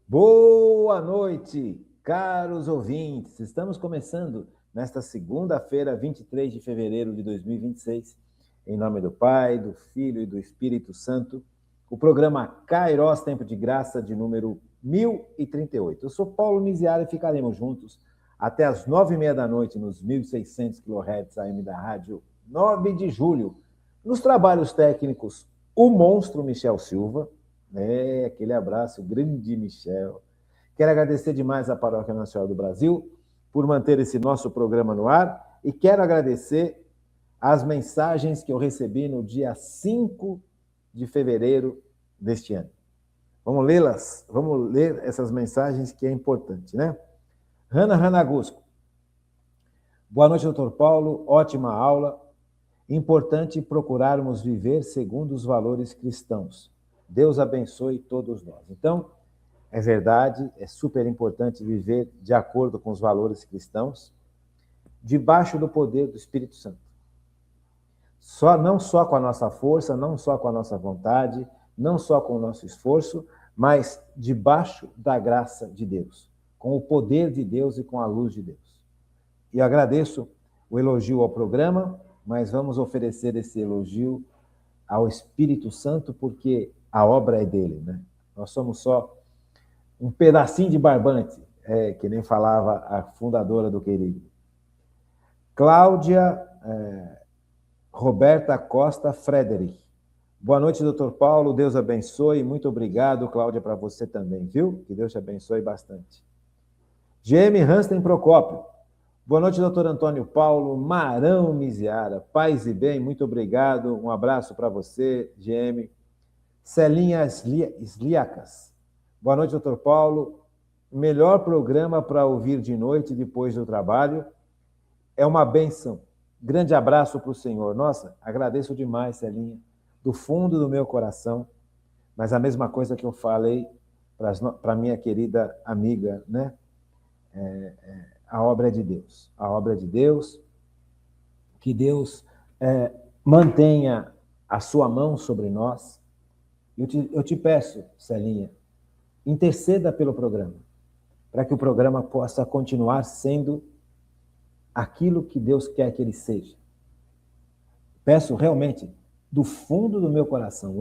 Boa noite, caros ouvintes. Estamos começando nesta segunda-feira, 23 de fevereiro de 2026, em nome do Pai, do Filho e do Espírito Santo, o programa Kairos Tempo de Graça de número 1038. Eu sou Paulo Miziara e ficaremos juntos até as 9h30 da noite nos 1.600 kHz AM da rádio 9 de julho. Nos trabalhos técnicos, o monstro Michel Silva. Aquele abraço, grande Michel. Quero agradecer demais à Paróquia Nacional do Brasil por manter esse nosso programa no ar e quero agradecer as mensagens que eu recebi no dia 5 de fevereiro deste ano. Vamos lê-las? Vamos ler essas mensagens que é importante, né? Hanna Ranagusco. Boa noite, doutor Paulo. Ótima aula. Importante procurarmos viver segundo os valores cristãos. Deus abençoe todos nós. Então, é verdade, é super importante viver de acordo com os valores cristãos, debaixo do poder do Espírito Santo. Não só com a nossa força, não só com a nossa vontade, não só com o nosso esforço, mas debaixo da graça de Deus, com o poder de Deus e com a luz de Deus. E eu agradeço o elogio ao programa, mas vamos oferecer esse elogio ao Espírito Santo, porque a obra é dele, né? Nós somos só um pedacinho de barbante, que nem falava a fundadora do querido. Cláudia Roberta Costa Frederic. Boa noite, doutor Paulo, Deus abençoe, muito obrigado, Cláudia, para você também, viu? Que Deus te abençoe bastante. GM Hansten Procópio. Boa noite, doutor Antônio Paulo, Marão Miziara, paz e bem, muito obrigado, um abraço para você, GM. Celinha Sliacas. Boa noite, doutor Paulo. Melhor programa para ouvir de noite depois do trabalho. É uma bênção. Grande abraço para o senhor. Nossa, agradeço demais, Celinha, do fundo do meu coração. Mas a mesma coisa que eu falei para minha querida amiga, né? A obra é de Deus. A obra é de Deus. Que Deus mantenha a sua mão sobre nós. Eu te peço, Celinha, interceda pelo programa, para que o programa possa continuar sendo aquilo que Deus quer que ele seja. Peço realmente, do fundo do meu coração,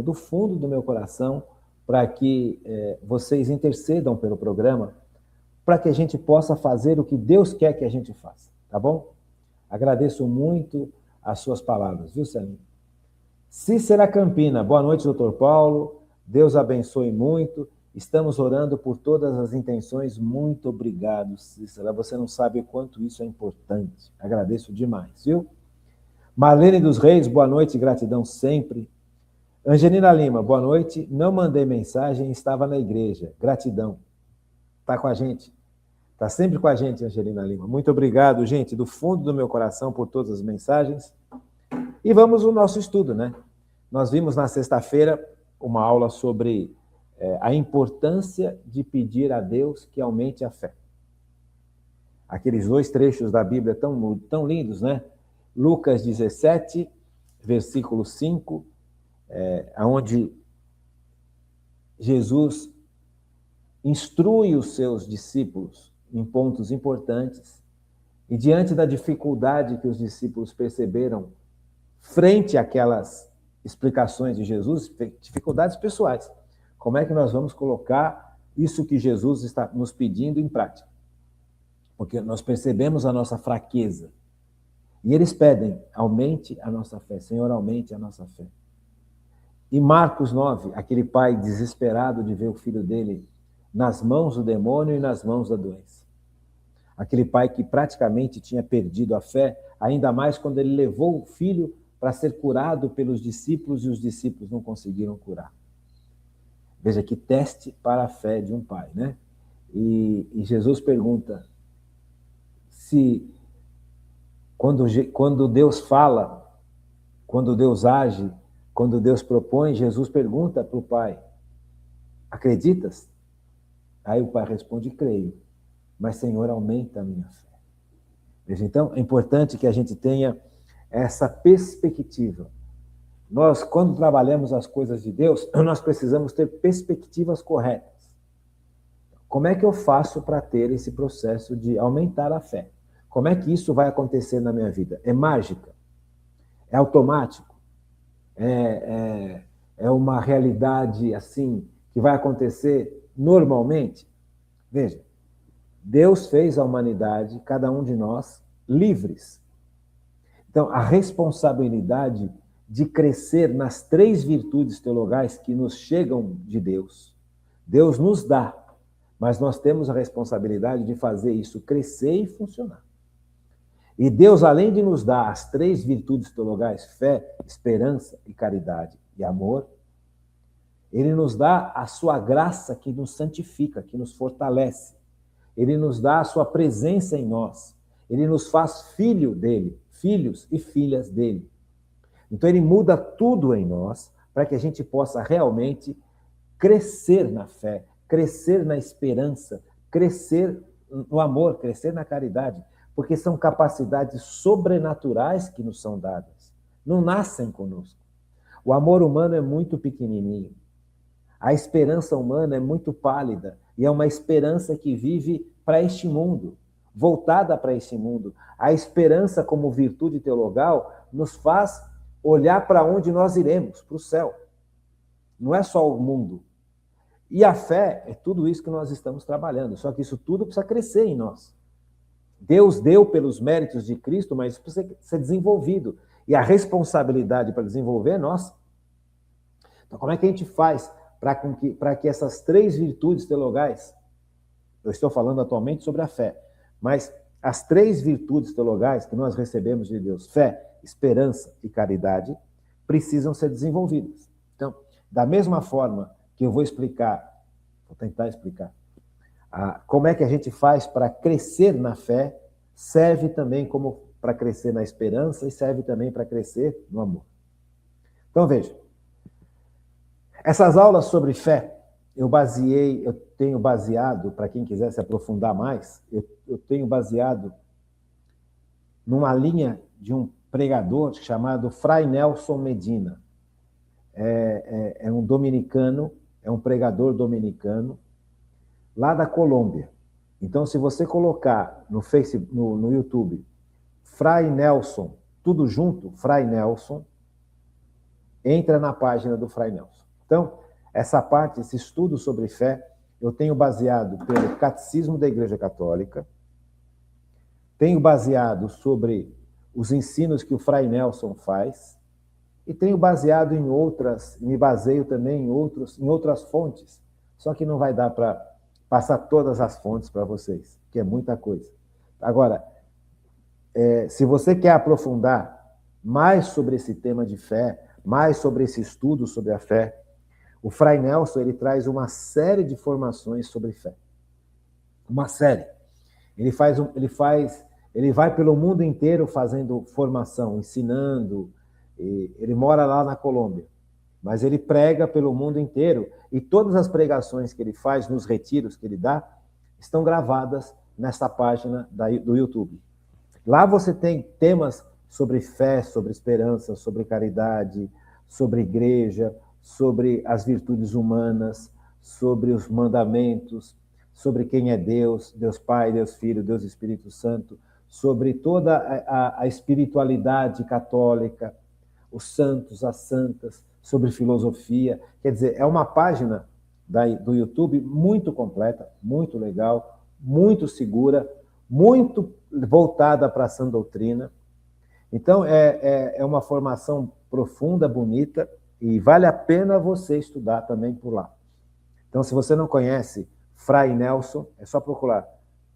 para que vocês intercedam pelo programa, para que a gente possa fazer o que Deus quer que a gente faça, tá bom? Agradeço muito as suas palavras, viu, Celinha? Cícera Campina, boa noite, doutor Paulo, Deus abençoe muito, estamos orando por todas as intenções, muito obrigado, Cícera, você não sabe o quanto isso é importante, agradeço demais, viu? Marlene dos Reis, boa noite, gratidão sempre. Angelina Lima, boa noite, não mandei mensagem, estava na igreja, gratidão, está com a gente, está sempre com a gente, Angelina Lima, muito obrigado, gente, do fundo do meu coração por todas as mensagens. E vamos ao nosso estudo, né? Nós vimos na sexta-feira uma aula sobre a importância de pedir a Deus que aumente a fé. Aqueles 2 trechos da Bíblia tão lindos, né? Lucas 17, versículo 5, onde Jesus instrui os seus discípulos em pontos importantes e diante da dificuldade que os discípulos perceberam frente àquelas explicações de Jesus, dificuldades pessoais. Como é que nós vamos colocar isso que Jesus está nos pedindo em prática? Porque nós percebemos a nossa fraqueza. E eles pedem, aumente a nossa fé. Senhor, aumente a nossa fé. E Marcos 9, aquele pai desesperado de ver o filho dele nas mãos do demônio e nas mãos da doença. Aquele pai que praticamente tinha perdido a fé, ainda mais quando ele levou o filho para ser curado pelos discípulos e os discípulos não conseguiram curar. Veja que teste para a fé de um pai, né? E Jesus pergunta se quando Deus fala, quando Deus age, quando Deus propõe, Jesus pergunta para o pai, acreditas? Aí o pai responde, creio, mas Senhor, aumenta a minha fé. Veja, então, é importante que a gente tenha essa perspectiva. Nós, quando trabalhamos as coisas de Deus, nós precisamos ter perspectivas corretas. Como é que eu faço para ter esse processo de aumentar a fé? Como é que isso vai acontecer na minha vida? É mágica? É automático? É uma realidade assim que vai acontecer normalmente? Veja, Deus fez a humanidade, cada um de nós, livres. Então, a responsabilidade de crescer nas 3 virtudes teologais que nos chegam de Deus, Deus nos dá, mas nós temos a responsabilidade de fazer isso crescer e funcionar. E Deus, além de nos dar as 3 virtudes teologais, fé, esperança e caridade e amor, Ele nos dá a sua graça que nos santifica, que nos fortalece. Ele nos dá a sua presença em nós. Ele nos faz filho dele, filhos e filhas dele. Então ele muda tudo em nós para que a gente possa realmente crescer na fé, crescer na esperança, crescer no amor, crescer na caridade, porque são capacidades sobrenaturais que nos são dadas. Não nascem conosco. O amor humano é muito pequenininho. A esperança humana é muito pálida e é uma esperança que vive para este mundo, voltada para este mundo. A esperança como virtude teologal nos faz olhar para onde nós iremos, para o céu. Não é só o mundo. E a fé é tudo isso que nós estamos trabalhando, só que isso tudo precisa crescer em nós. Deus deu pelos méritos de Cristo, mas isso precisa ser desenvolvido. E a responsabilidade para desenvolver é nossa. Então, como é que a gente faz para que essas 3 virtudes teologais, eu estou falando atualmente sobre a fé, mas as 3 virtudes teologais que nós recebemos de Deus, fé, esperança e caridade, precisam ser desenvolvidas. Então, da mesma forma que eu vou tentar explicar, como é que a gente faz para crescer na fé, serve também como para crescer na esperança e serve também para crescer no amor. Então, veja, essas aulas sobre fé, eu tenho baseado, para quem quiser se aprofundar mais, eu tenho baseado numa linha de um pregador chamado Fray Nelson Medina. É um dominicano, é um pregador dominicano, lá da Colômbia. Então, se você colocar no Facebook, no YouTube, Fray Nelson, tudo junto, Fray Nelson, entra na página do Fray Nelson. Então, essa parte, esse estudo sobre fé, eu tenho baseado pelo Catecismo da Igreja Católica, tenho baseado sobre os ensinos que o Fray Nelson faz, e tenho baseado em outras, me baseio também em outras fontes, só que não vai dar para passar todas as fontes para vocês, que é muita coisa. Agora, se você quer aprofundar mais sobre esse tema de fé, mais sobre esse estudo sobre a fé, o Fray Nelson ele traz uma série de formações sobre fé. Uma série. Ele vai pelo mundo inteiro fazendo formação, ensinando. Ele mora lá na Colômbia, mas ele prega pelo mundo inteiro e todas as pregações que ele faz nos retiros que ele dá estão gravadas nessa página do YouTube. Lá você tem temas sobre fé, sobre esperança, sobre caridade, sobre igreja, sobre as virtudes humanas, sobre os mandamentos, sobre quem é Deus, Deus Pai, Deus Filho, Deus Espírito Santo, sobre toda a espiritualidade católica, os santos, as santas, sobre filosofia. Quer dizer, é uma página do YouTube muito completa, muito legal, muito segura, muito voltada para a sã doutrina. Então, é uma formação profunda, bonita, e vale a pena você estudar também por lá. Então, se você não conhece Fray Nelson, é só procurar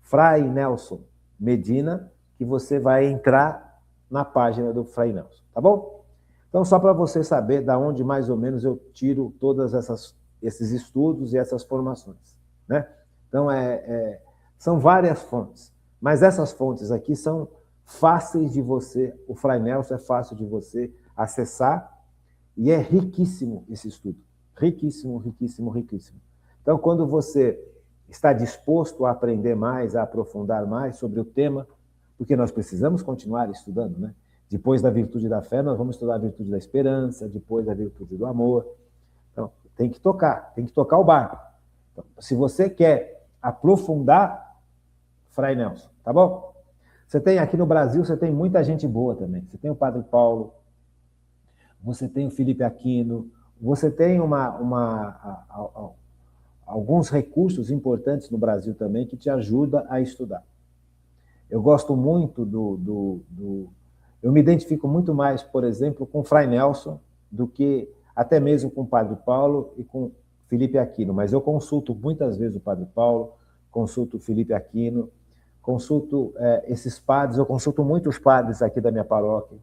Fray Nelson Medina, que você vai entrar na página do Fray Nelson, tá bom? Então, só para você saber da onde mais ou menos eu tiro todos esses estudos e essas formações, né? Então, são várias fontes, mas essas fontes aqui são fáceis de você, o Fray Nelson é fácil de você acessar e é riquíssimo esse estudo, riquíssimo, riquíssimo, riquíssimo. Então, quando você está disposto a aprender mais, a aprofundar mais sobre o tema, porque nós precisamos continuar estudando, né? Depois da virtude da fé, nós vamos estudar a virtude da esperança, depois a virtude do amor. Então, tem que tocar o barco. Então, se você quer aprofundar Frei Nelson, tá bom? Você tem aqui no Brasil, você tem muita gente boa também. Você tem o Padre Paulo, você tem o Felipe Aquino, você tem alguns recursos importantes no Brasil também que te ajudam a estudar. Eu gosto muito eu me identifico muito mais, por exemplo, com o Frei Nelson do que até mesmo com o Padre Paulo e com Felipe Aquino, mas eu consulto muitas vezes o Padre Paulo, consulto o Felipe Aquino, consulto esses padres, eu consulto muitos padres aqui da minha paróquia,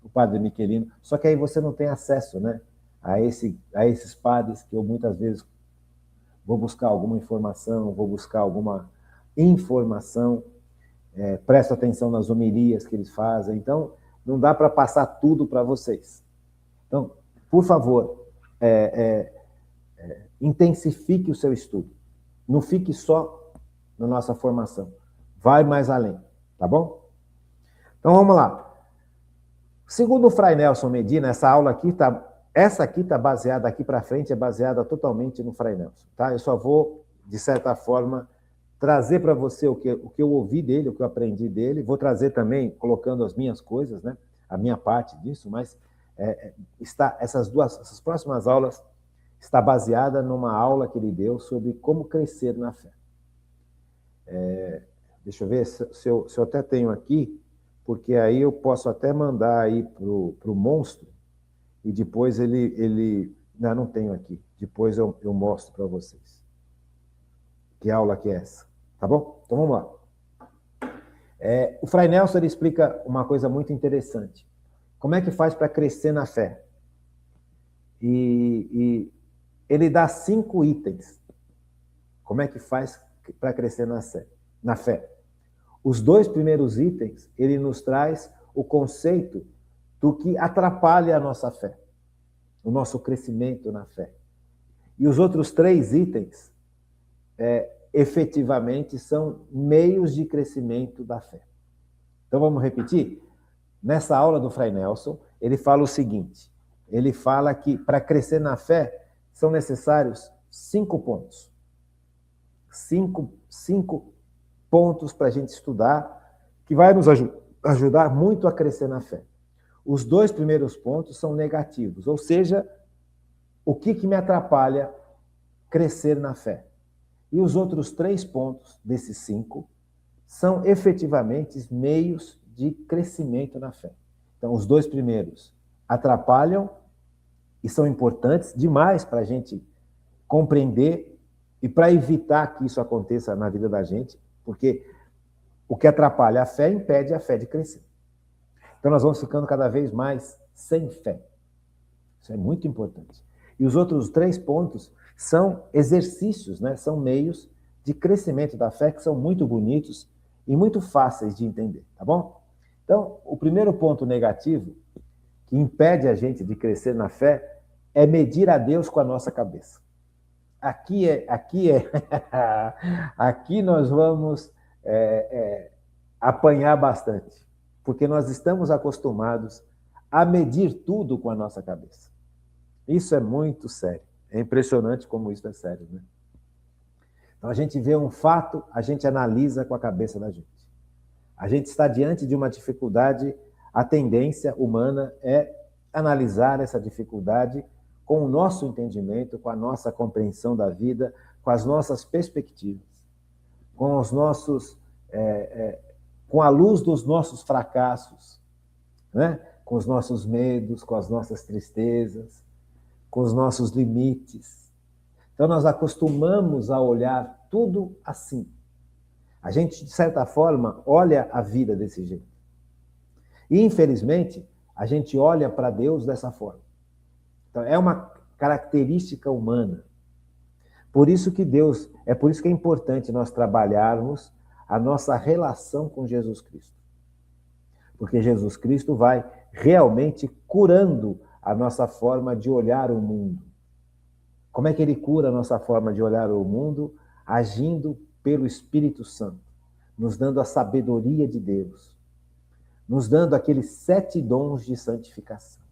o Padre Miquelino, só que aí você não tem acesso, né, a esses padres que eu muitas vezes vou buscar alguma informação, presto atenção nas homilias que eles fazem, então não dá para passar tudo para vocês. Então, por favor, intensifique o seu estudo. Não fique só na nossa formação. Vai mais além, tá bom? Então, vamos lá. Segundo o Frei Nelson Medina, essa aqui está baseada, aqui para frente, é baseada totalmente no Frei Nelson, tá? Eu só vou, de certa forma, trazer para você o que eu ouvi dele, o que eu aprendi dele, vou trazer também, colocando as minhas coisas, né? A minha parte disso, mas essas próximas aulas está baseada numa aula que ele deu sobre como crescer na fé. Deixa eu ver se eu até tenho aqui, porque aí eu posso até mandar aí pro monstro e depois ele... Não tenho aqui. Depois eu mostro para vocês. Que aula que é essa? Tá bom? Então vamos lá. O Frei Nelson ele explica uma coisa muito interessante. Como é que faz para crescer na fé? E ele dá 5 itens. Como é que faz para crescer na fé? Os 2 primeiros itens, ele nos traz o conceito do que atrapalha a nossa fé, o nosso crescimento na fé. E os outros 3 itens, efetivamente, são meios de crescimento da fé. Então, vamos repetir? Nessa aula do Frei Nelson, ele fala o seguinte, ele fala que para crescer na fé são necessários 5 pontos. 5 pontos para a gente estudar, que vai nos ajudar muito a crescer na fé. Os 2 primeiros pontos são negativos, ou seja, o que me atrapalha crescer na fé. E os outros 3 pontos desses 5 são efetivamente meios de crescimento na fé. Então, os 2 primeiros atrapalham e são importantes demais para a gente compreender e para evitar que isso aconteça na vida da gente, porque o que atrapalha a fé impede a fé de crescer. Então, nós vamos ficando cada vez mais sem fé. Isso é muito importante. E os outros 3 pontos são exercícios, né? São meios de crescimento da fé que são muito bonitos e muito fáceis de entender, tá bom? Então, o primeiro ponto negativo que impede a gente de crescer na fé é medir a Deus com a nossa cabeça. Aqui nós vamos apanhar bastante, porque nós estamos acostumados a medir tudo com a nossa cabeça. Isso é muito sério. É impressionante como isso é sério, né? Então, a gente vê um fato, a gente analisa com a cabeça da gente. A gente está diante de uma dificuldade, a tendência humana é analisar essa dificuldade com o nosso entendimento, com a nossa compreensão da vida, com as nossas perspectivas, com os nossos, com a luz dos nossos fracassos, né? Com os nossos medos, com as nossas tristezas, com os nossos limites. Então, nós acostumamos a olhar tudo assim. A gente, de certa forma, olha a vida desse jeito. E, infelizmente, a gente olha para Deus dessa forma. Então, é uma característica humana. Por isso que é importante nós trabalharmos a nossa relação com Jesus Cristo. Porque Jesus Cristo vai realmente curando a nossa forma de olhar o mundo. Como é que ele cura a nossa forma de olhar o mundo? Agindo pelo Espírito Santo, nos dando a sabedoria de Deus, nos dando aqueles 7 dons de santificação.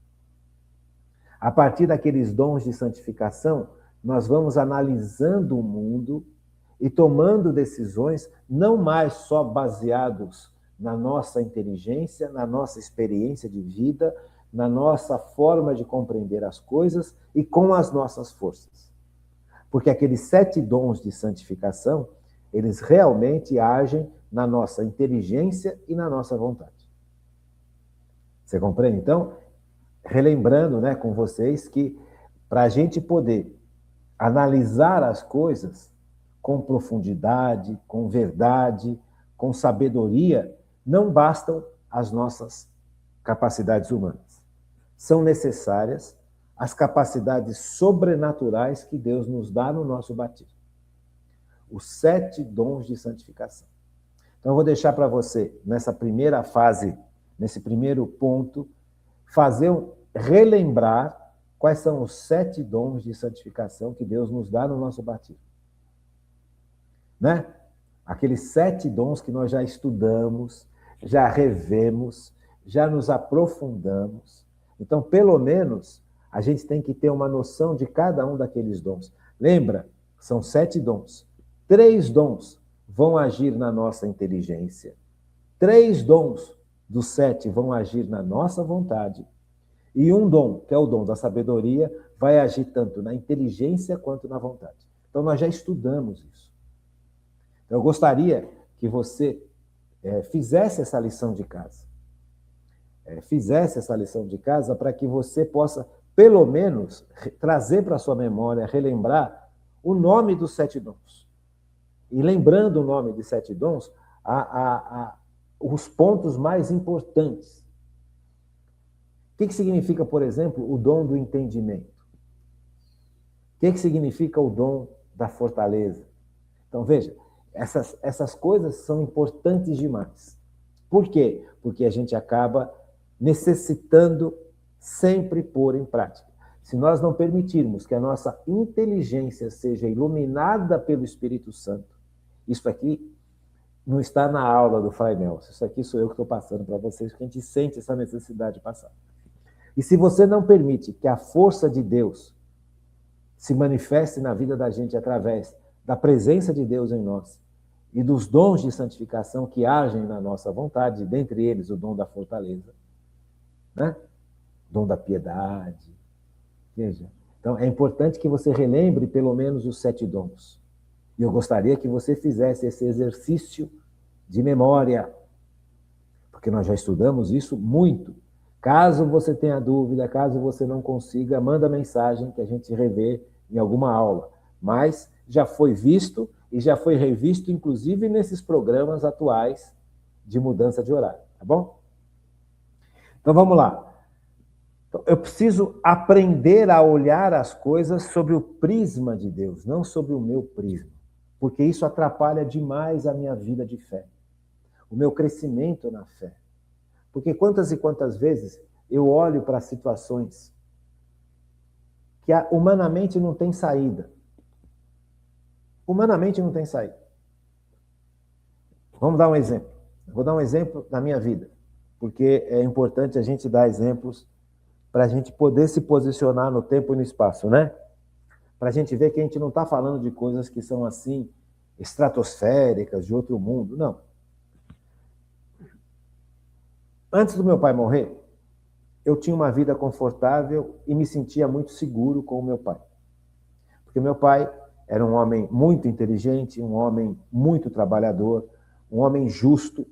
A partir daqueles dons de santificação, nós vamos analisando o mundo e tomando decisões não mais só baseados na nossa inteligência, na nossa experiência de vida, na nossa forma de compreender as coisas e com as nossas forças. Porque aqueles 7 dons de santificação, eles realmente agem na nossa inteligência e na nossa vontade. Você compreende? Então, relembrando, né, com vocês que para a gente poder analisar as coisas com profundidade, com verdade, com sabedoria, não bastam as nossas capacidades humanas. São necessárias as capacidades sobrenaturais que Deus nos dá no nosso batismo. Os 7 dons de santificação. Então, eu vou deixar para você, nessa primeira fase, nesse primeiro ponto, relembrar quais são os 7 dons de santificação que Deus nos dá no nosso batismo. Né? Aqueles 7 dons que nós já estudamos, já revemos, já nos aprofundamos. Então, pelo menos, a gente tem que ter uma noção de cada um daqueles dons. Lembra? São 7 dons. 3 dons vão agir na nossa inteligência. 3 dons dos 7 vão agir na nossa vontade. E um dom, que é o dom da sabedoria, vai agir tanto na inteligência quanto na vontade. Então, nós já estudamos isso. Eu gostaria que você fizesse essa lição de casa. Fizesse essa lição de casa para que você possa, pelo menos, trazer para a sua memória, relembrar o nome dos 7 dons. E lembrando o nome de 7 dons, os pontos mais importantes. O que significa, por exemplo, o dom do entendimento? O que significa o dom da fortaleza? Então, veja, essas coisas são importantes demais. Por quê? Porque a gente acaba necessitando sempre pôr em prática. Se nós não permitirmos que a nossa inteligência seja iluminada pelo Espírito Santo, isso aqui não está na aula do Frei Nelson, isso aqui sou eu que estou passando para vocês, porque a gente sente essa necessidade de passar. E se você não permite que a força de Deus se manifeste na vida da gente através da presença de Deus em nós e dos dons de santificação que agem na nossa vontade, dentre eles o dom da fortaleza, né? O dom da piedade. Veja. Então, é importante que você relembre pelo menos os 7 dons. E eu gostaria que você fizesse esse exercício de memória, porque nós já estudamos isso muito. Caso você tenha dúvida, caso você não consiga, manda mensagem que a gente revê em alguma aula. Mas já foi visto e já foi revisto, inclusive nesses programas atuais de mudança de horário, tá bom? Então vamos lá. Eu preciso aprender a olhar as coisas sobre o prisma de Deus, não sobre o meu prisma, porque isso atrapalha demais a minha vida de fé, o meu crescimento na fé. Porque quantas e quantas vezes eu olho para situações que humanamente não tem saída. Humanamente não tem saída. Vamos dar um exemplo. Vou dar um exemplo da minha vida, porque é importante a gente dar exemplos para a gente poder se posicionar no tempo e no espaço, né? Para a gente ver que a gente não está falando de coisas que são assim, estratosféricas, de outro mundo, não. Antes do meu pai morrer, eu tinha uma vida confortável e me sentia muito seguro com o meu pai. Porque meu pai era um homem muito inteligente, um homem muito trabalhador, um homem justo,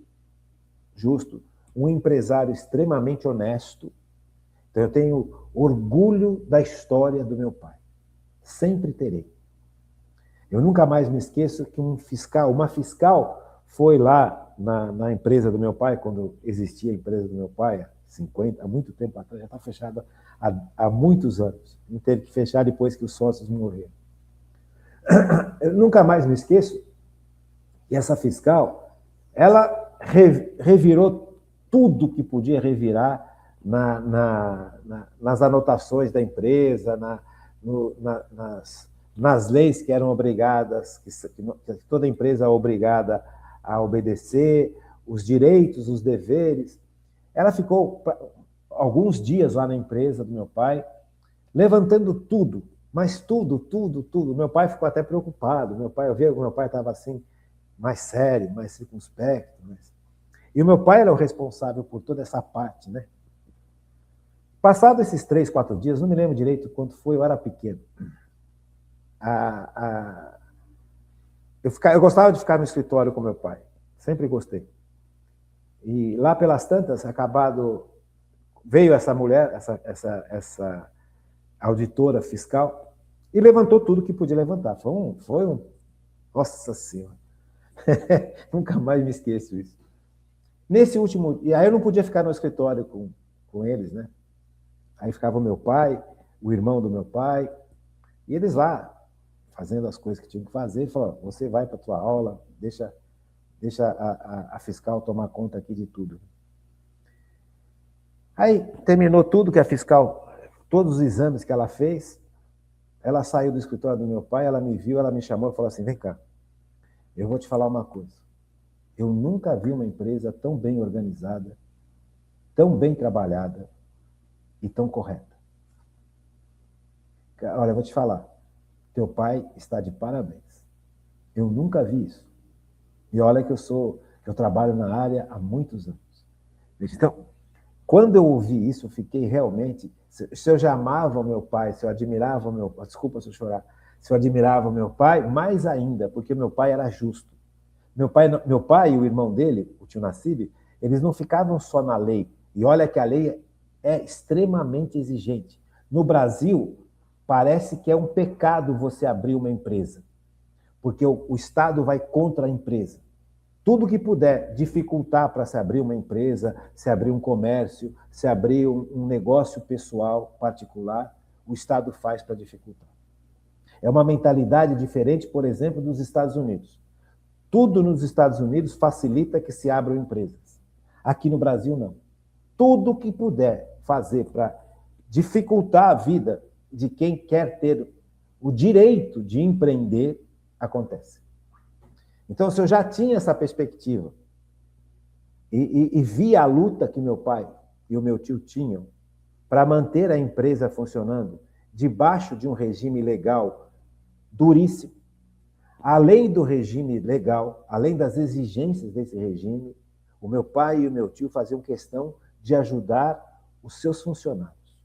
um empresário extremamente honesto. Então eu tenho orgulho da história do meu pai. Sempre terei. Eu nunca mais me esqueço que uma fiscal foi lá na empresa do meu pai, quando existia a empresa do meu pai, há muito tempo atrás, já está fechada há muitos anos. Não teve que fechar depois que os sócios morreram. Eu nunca mais me esqueço que essa fiscal, ela revirou tudo que podia revirar nas anotações da empresa, nas leis que eram obrigadas, que toda empresa é obrigada a obedecer, os direitos, os deveres. Ela ficou alguns dias lá na empresa do meu pai, levantando tudo Mas tudo, tudo, tudo. Meu pai ficou até preocupado. Eu via que meu pai estava assim, mais sério, mais circunspecto. E o meu pai era o responsável por toda essa parte, né? Passado esses 3, 4 dias, não me lembro direito quanto foi, eu era pequeno. Eu gostava de ficar no escritório com meu pai, sempre gostei. E lá pelas tantas, veio essa mulher, essa auditora fiscal, e levantou tudo que podia levantar. Nossa Senhora! Nunca mais me esqueço isso. Nesse último... E aí eu não podia ficar no escritório com eles, né? Aí ficava o meu pai, o irmão do meu pai, e eles lá, fazendo as coisas que tinham que fazer. Ele falou, você vai para a tua aula, deixa a fiscal tomar conta aqui de tudo. Aí terminou tudo que a fiscal, todos os exames que ela fez, ela saiu do escritório do meu pai, ela me viu, ela me chamou e falou assim, vem cá, eu vou te falar uma coisa. Eu nunca vi uma empresa tão bem organizada, tão bem trabalhada e tão correta. Olha, eu vou te falar, teu pai está de parabéns. Eu nunca vi isso. E olha que eu trabalho na área há muitos anos. Então, quando eu ouvi isso, eu fiquei realmente... Se eu já amava o meu pai, se eu admirava o meu pai... Desculpa se eu chorar. Se eu admirava o meu pai, mais ainda, porque meu pai era justo. Meu pai e o irmão dele, o tio Nassib, eles não ficavam só na lei. E olha que a lei é extremamente exigente. No Brasil, parece que é um pecado você abrir uma empresa, porque o Estado vai contra a empresa. Tudo que puder dificultar para se abrir uma empresa, se abrir um comércio, se abrir um negócio pessoal, particular, o Estado faz para dificultar. É uma mentalidade diferente, por exemplo, dos Estados Unidos. Tudo nos Estados Unidos facilita que se abram empresas. Aqui no Brasil, não. Tudo que puder fazer para dificultar a vida de quem quer ter o direito de empreender, acontece. Então, se eu já tinha essa perspectiva e via a luta que meu pai e o meu tio tinham para manter a empresa funcionando debaixo de um regime legal duríssimo, além do regime legal, além das exigências desse regime, o meu pai e o meu tio faziam questão de ajudar os seus funcionários.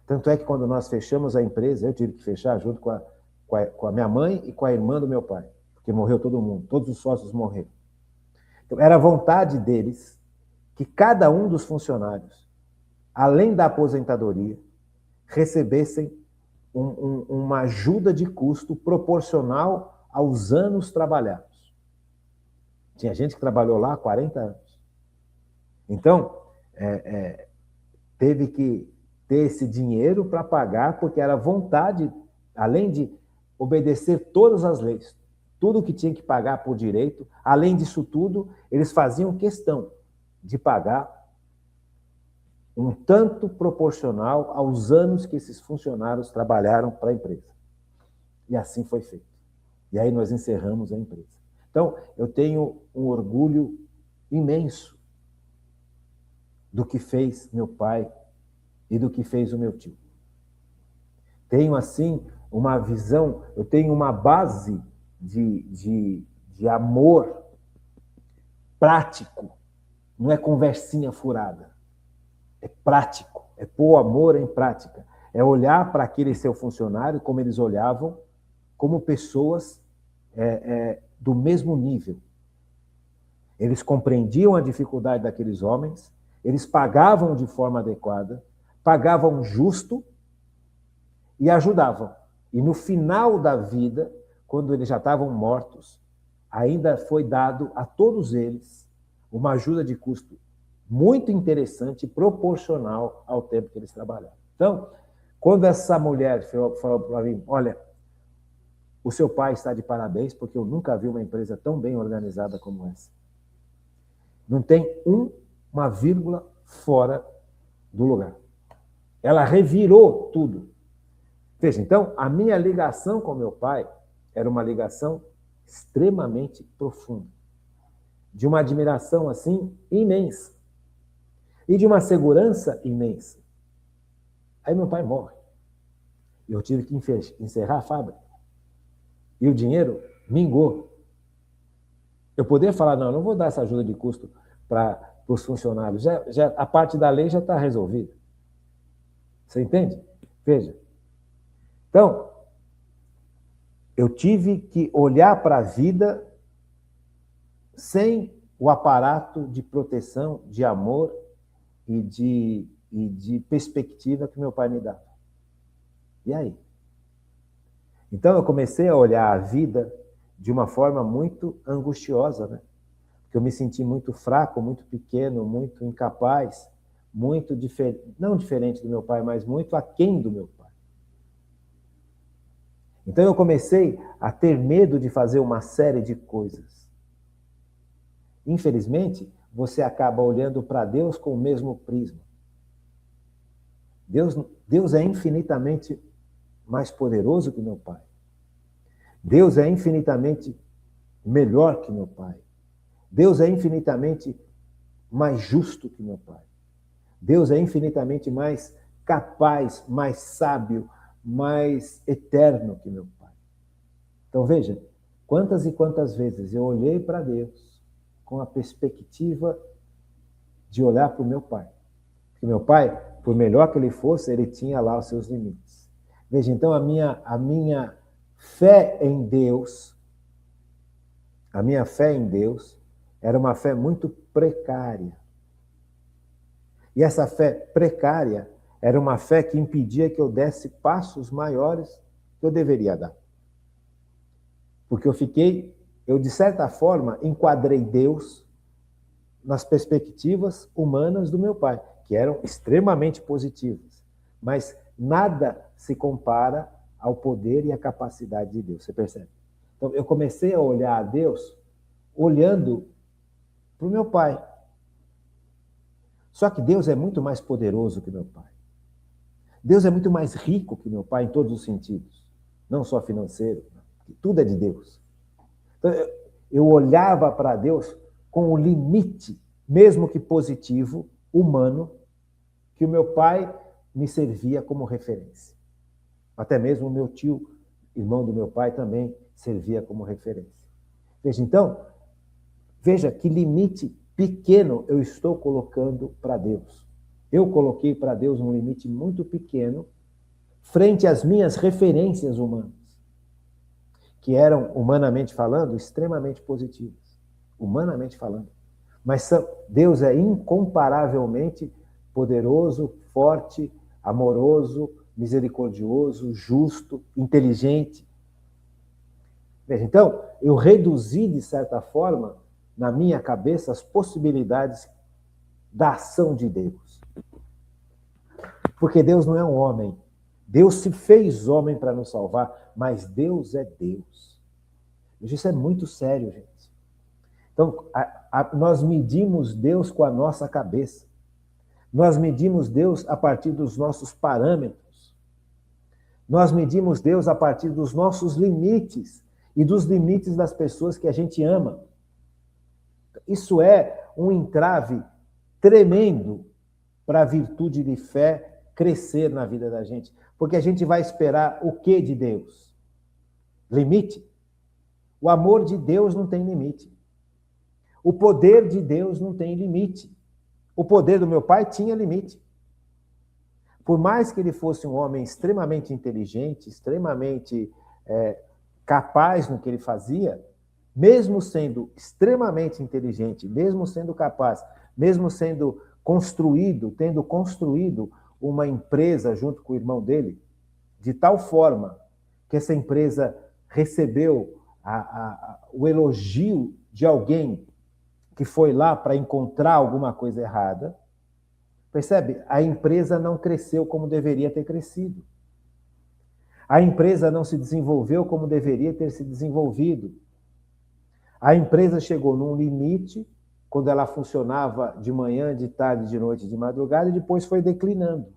Tanto é que quando nós fechamos a empresa, eu tive que fechar junto com a minha mãe e com a irmã do meu pai, porque morreu todo mundo, todos os sócios morreram. Então, era vontade deles que cada um dos funcionários, além da aposentadoria, recebessem uma ajuda de custo proporcional aos anos trabalhados. Tinha gente que trabalhou lá há 40 anos. Então, teve que ter esse dinheiro para pagar, porque era vontade, além de obedecer todas as leis, tudo que tinha que pagar por direito, além disso tudo, eles faziam questão de pagar um tanto proporcional aos anos que esses funcionários trabalharam para a empresa. E assim foi feito. E aí nós encerramos a empresa. Então, eu tenho um orgulho imenso do que fez meu pai e do que fez o meu tio. Tenho, assim, uma visão, eu tenho uma base de amor prático, não é conversinha furada. É prático, é pôr o amor em prática. É olhar para aquele seu funcionário como eles olhavam, como pessoas do mesmo nível. Eles compreendiam a dificuldade daqueles homens, eles pagavam de forma adequada, pagavam justo e ajudavam. E no final da vida, quando eles já estavam mortos, ainda foi dado a todos eles uma ajuda de custo muito interessante e proporcional ao tempo que eles trabalharam. Então, quando essa mulher falou para mim, olha, o seu pai está de parabéns, porque eu nunca vi uma empresa tão bem organizada como essa. Não tem uma vírgula fora do lugar. Ela revirou tudo. Veja, então, a minha ligação com meu pai era uma ligação extremamente profunda, de uma admiração, assim, imensa, e de uma segurança imensa. Aí meu pai morre. Eu tive que encerrar a fábrica. E o dinheiro mingou. Eu poderia falar, não vou dar essa ajuda de custo para os funcionários. A parte da lei já está resolvida. Você entende? Veja. Então, eu tive que olhar para a vida sem o aparato de proteção, de amor e de perspectiva que meu pai me dava. E aí? Então, eu comecei a olhar a vida de uma forma muito angustiosa, né? Porque eu me senti muito fraco, muito pequeno, muito incapaz, muito diferente, não diferente do meu pai, mas muito aquém do meu pai. Então, eu comecei a ter medo de fazer uma série de coisas. Infelizmente, você acaba olhando para Deus com o mesmo prisma. Deus é infinitamente mais poderoso que meu pai. Deus é infinitamente melhor que meu pai. Deus é infinitamente mais justo que meu pai. Deus é infinitamente mais capaz, mais sábio, mais eterno que meu pai. Então veja, quantas e quantas vezes eu olhei para Deus com a perspectiva de olhar para o meu pai. Porque meu pai, por melhor que ele fosse, ele tinha lá os seus limites. Veja, então a minha fé em Deus, era uma fé muito precária. E essa fé precária era uma fé que impedia que eu desse passos maiores que eu deveria dar. Porque eu de certa forma, enquadrei Deus nas perspectivas humanas do meu pai, que eram extremamente positivas. Mas nada se compara ao poder e à capacidade de Deus, você percebe? Então, eu comecei a olhar a Deus olhando para o meu pai. Só que Deus é muito mais poderoso que meu pai. Deus é muito mais rico que meu pai em todos os sentidos. Não só financeiro, tudo é de Deus. Então, eu olhava para Deus com o limite, mesmo que positivo, humano, que o meu pai me servia como referência. Até mesmo o meu tio, irmão do meu pai, também servia como referência. Veja, então, veja que limite pequeno eu estou colocando para Deus. Eu coloquei para Deus um limite muito pequeno frente às minhas referências humanas, que eram, humanamente falando, extremamente positivas. Humanamente falando. Mas Deus é incomparavelmente poderoso, forte, amoroso, misericordioso, justo, inteligente. Veja, então, eu reduzi, de certa forma, na minha cabeça, as possibilidades da ação de Deus. Porque Deus não é um homem. Deus se fez homem para nos salvar, mas Deus é Deus. Isso é muito sério, gente. Então, nós medimos Deus com a nossa cabeça. Nós medimos Deus a partir dos nossos parâmetros. Nós medimos Deus a partir dos nossos limites e dos limites das pessoas que a gente ama. Isso é um entrave tremendo para a virtude de fé crescer na vida da gente. Porque a gente vai esperar o que de Deus? Limite? O amor de Deus não tem limite. O poder de Deus não tem limite. O poder do meu pai tinha limite. Por mais que ele fosse um homem extremamente inteligente, extremamente capaz no que ele fazia, mesmo sendo extremamente inteligente, mesmo sendo capaz, mesmo sendo tendo construído uma empresa junto com o irmão dele, de tal forma que essa empresa recebeu o elogio de alguém que foi lá para encontrar alguma coisa errada, percebe? A empresa não cresceu como deveria ter crescido. A empresa não se desenvolveu como deveria ter se desenvolvido. A empresa chegou num limite, quando ela funcionava de manhã, de tarde, de noite, de madrugada, e depois foi declinando.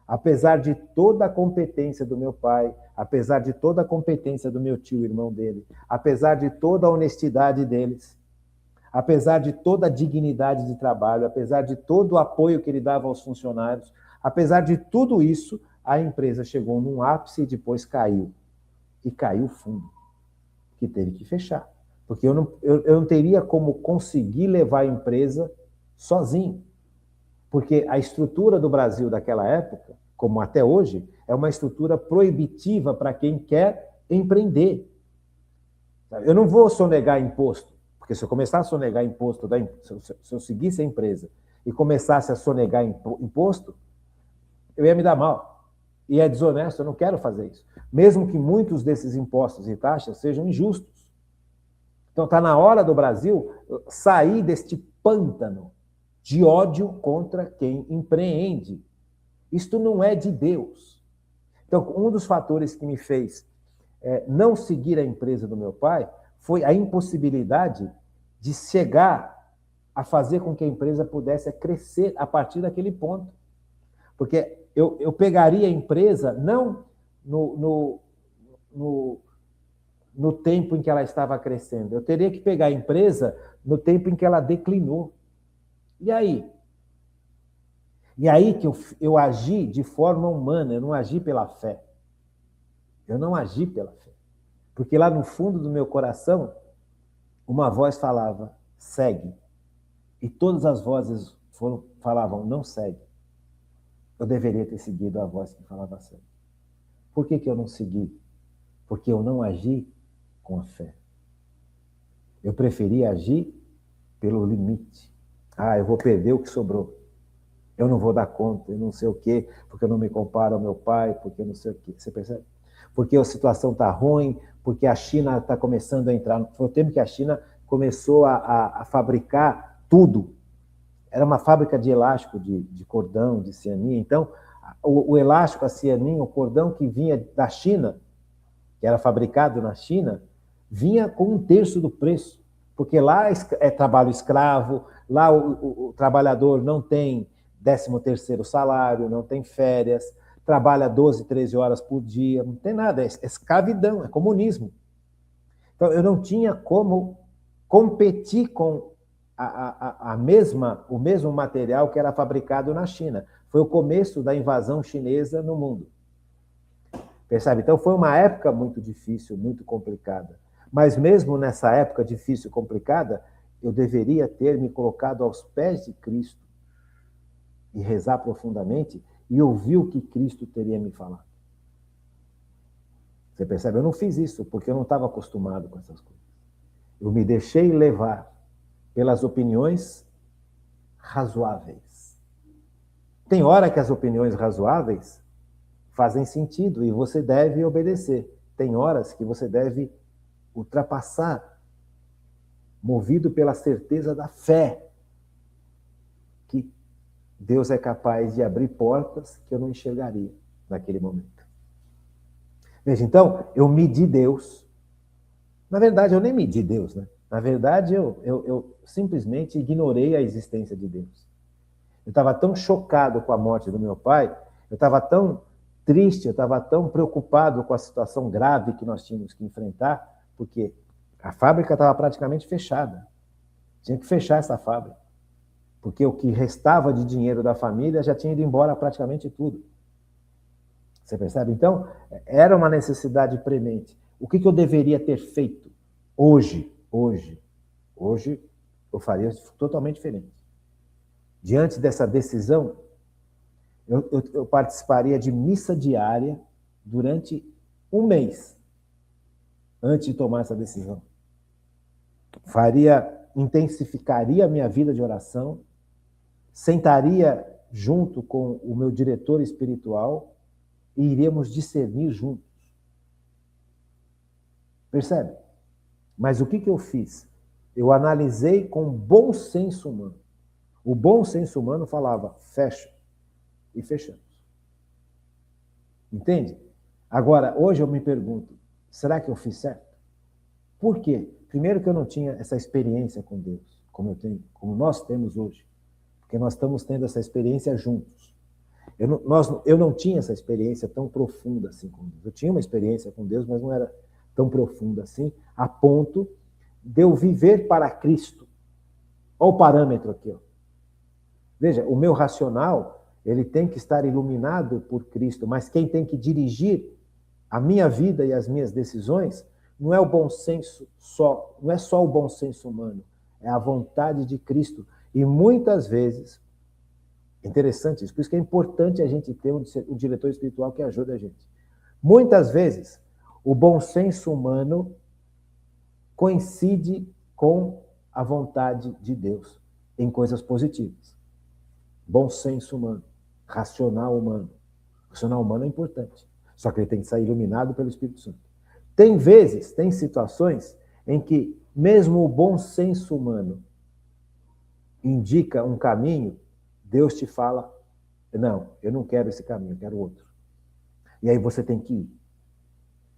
Apesar de toda a competência do meu pai, apesar de toda a competência do meu tio, irmão dele, apesar de toda a honestidade deles, apesar de toda a dignidade de trabalho, apesar de todo o apoio que ele dava aos funcionários, apesar de tudo isso, a empresa chegou num ápice e depois caiu. E caiu fundo, que teve que fechar. Porque eu não teria como conseguir levar a empresa sozinho. Porque a estrutura do Brasil daquela época, como até hoje, é uma estrutura proibitiva para quem quer empreender. Eu não vou sonegar imposto, porque se eu começar a sonegar imposto, se eu seguisse a empresa e começasse a sonegar imposto, eu ia me dar mal. E é desonesto, eu não quero fazer isso. Mesmo que muitos desses impostos e taxas sejam injustos. Então está na hora do Brasil sair deste pântano de ódio contra quem empreende. Isto não é de Deus. Então, um dos fatores que me fez não seguir a empresa do meu pai foi a impossibilidade de chegar a fazer com que a empresa pudesse crescer a partir daquele ponto. Porque eu pegaria a empresa não no tempo em que ela estava crescendo. Eu teria que pegar a empresa no tempo em que ela declinou. E aí? E aí que eu agi de forma humana, eu não agi pela fé. Eu não agi pela fé. Porque lá no fundo do meu coração, uma voz falava, segue. E todas as vozes falavam, não segue. Eu deveria ter seguido a voz que falava segue. Por que eu não segui? Porque eu não agi com a fé. Eu preferi agir pelo limite. Eu vou perder o que sobrou. Eu não vou dar conta, eu não sei o quê, porque eu não me comparo ao meu pai, porque eu não sei o quê. Você percebe? Porque a situação está ruim, porque a China está começando a entrar. Foi o tempo que a China começou a fabricar tudo. Era uma fábrica de elástico, de cordão, de cianinha. Então, o elástico, a cianinha, o cordão que vinha da China, que era fabricado na China, vinha com 1/3 do preço. Porque lá é trabalho escravo, lá o trabalhador não tem 13º salário, não tem férias, trabalha 12, 13 horas por dia, não tem nada, é escravidão, é comunismo. Então, eu não tinha como competir com o mesmo material que era fabricado na China. Foi o começo da invasão chinesa no mundo. Percebe? Então, foi uma época muito difícil, muito complicada. Mas mesmo nessa época difícil e complicada, eu deveria ter me colocado aos pés de Cristo e rezar profundamente e ouvir o que Cristo teria me falado. Você percebe? Eu não fiz isso porque eu não estava acostumado com essas coisas. Eu me deixei levar pelas opiniões razoáveis. Tem hora que as opiniões razoáveis fazem sentido e você deve obedecer. Tem horas que você deve ultrapassar, movido pela certeza da fé, que Deus é capaz de abrir portas que eu não enxergaria naquele momento. Veja, então, eu medi Deus. Na verdade, eu nem medi Deus, né? Na verdade, eu simplesmente ignorei a existência de Deus. Eu estava tão chocado com a morte do meu pai, eu estava tão triste, eu estava tão preocupado com a situação grave que nós tínhamos que enfrentar, porque a fábrica estava praticamente fechada. Tinha que fechar essa fábrica. Porque o que restava de dinheiro da família já tinha ido embora praticamente tudo. Você percebe? Então, era uma necessidade premente. O que eu deveria ter feito hoje? Hoje eu faria totalmente diferente. Diante dessa decisão, eu participaria de missa diária durante 1 mês, antes de tomar essa decisão. Intensificaria a minha vida de oração, sentaria junto com o meu diretor espiritual e iríamos discernir juntos. Percebe? Mas o que eu fiz? Eu analisei com bom senso humano. O bom senso humano falava, fecha. E fechamos. Entende? Agora, hoje eu me pergunto, será que eu fiz certo? Por quê? Primeiro que eu não tinha essa experiência com Deus, como nós temos hoje. Porque nós estamos tendo essa experiência juntos. Eu não tinha essa experiência tão profunda assim com Deus. Eu tinha uma experiência com Deus, mas não era tão profunda assim, a ponto de eu viver para Cristo. Olha o parâmetro aqui. Ó. Veja, o meu racional, ele tem que estar iluminado por Cristo, mas quem tem que dirigir a minha vida e as minhas decisões não é o bom senso só, não é só o bom senso humano, é a vontade de Cristo. E muitas vezes, interessante isso, por isso que é importante a gente ter um diretor espiritual que ajude a gente. Muitas vezes, o bom senso humano coincide com a vontade de Deus em coisas positivas. Bom senso humano, racional humano. Racional humano é importante, só que ele tem que sair iluminado pelo Espírito Santo. Tem vezes, tem situações em que mesmo o bom senso humano indica um caminho, Deus te fala, não, eu não quero esse caminho, eu quero outro. E aí você tem que ir.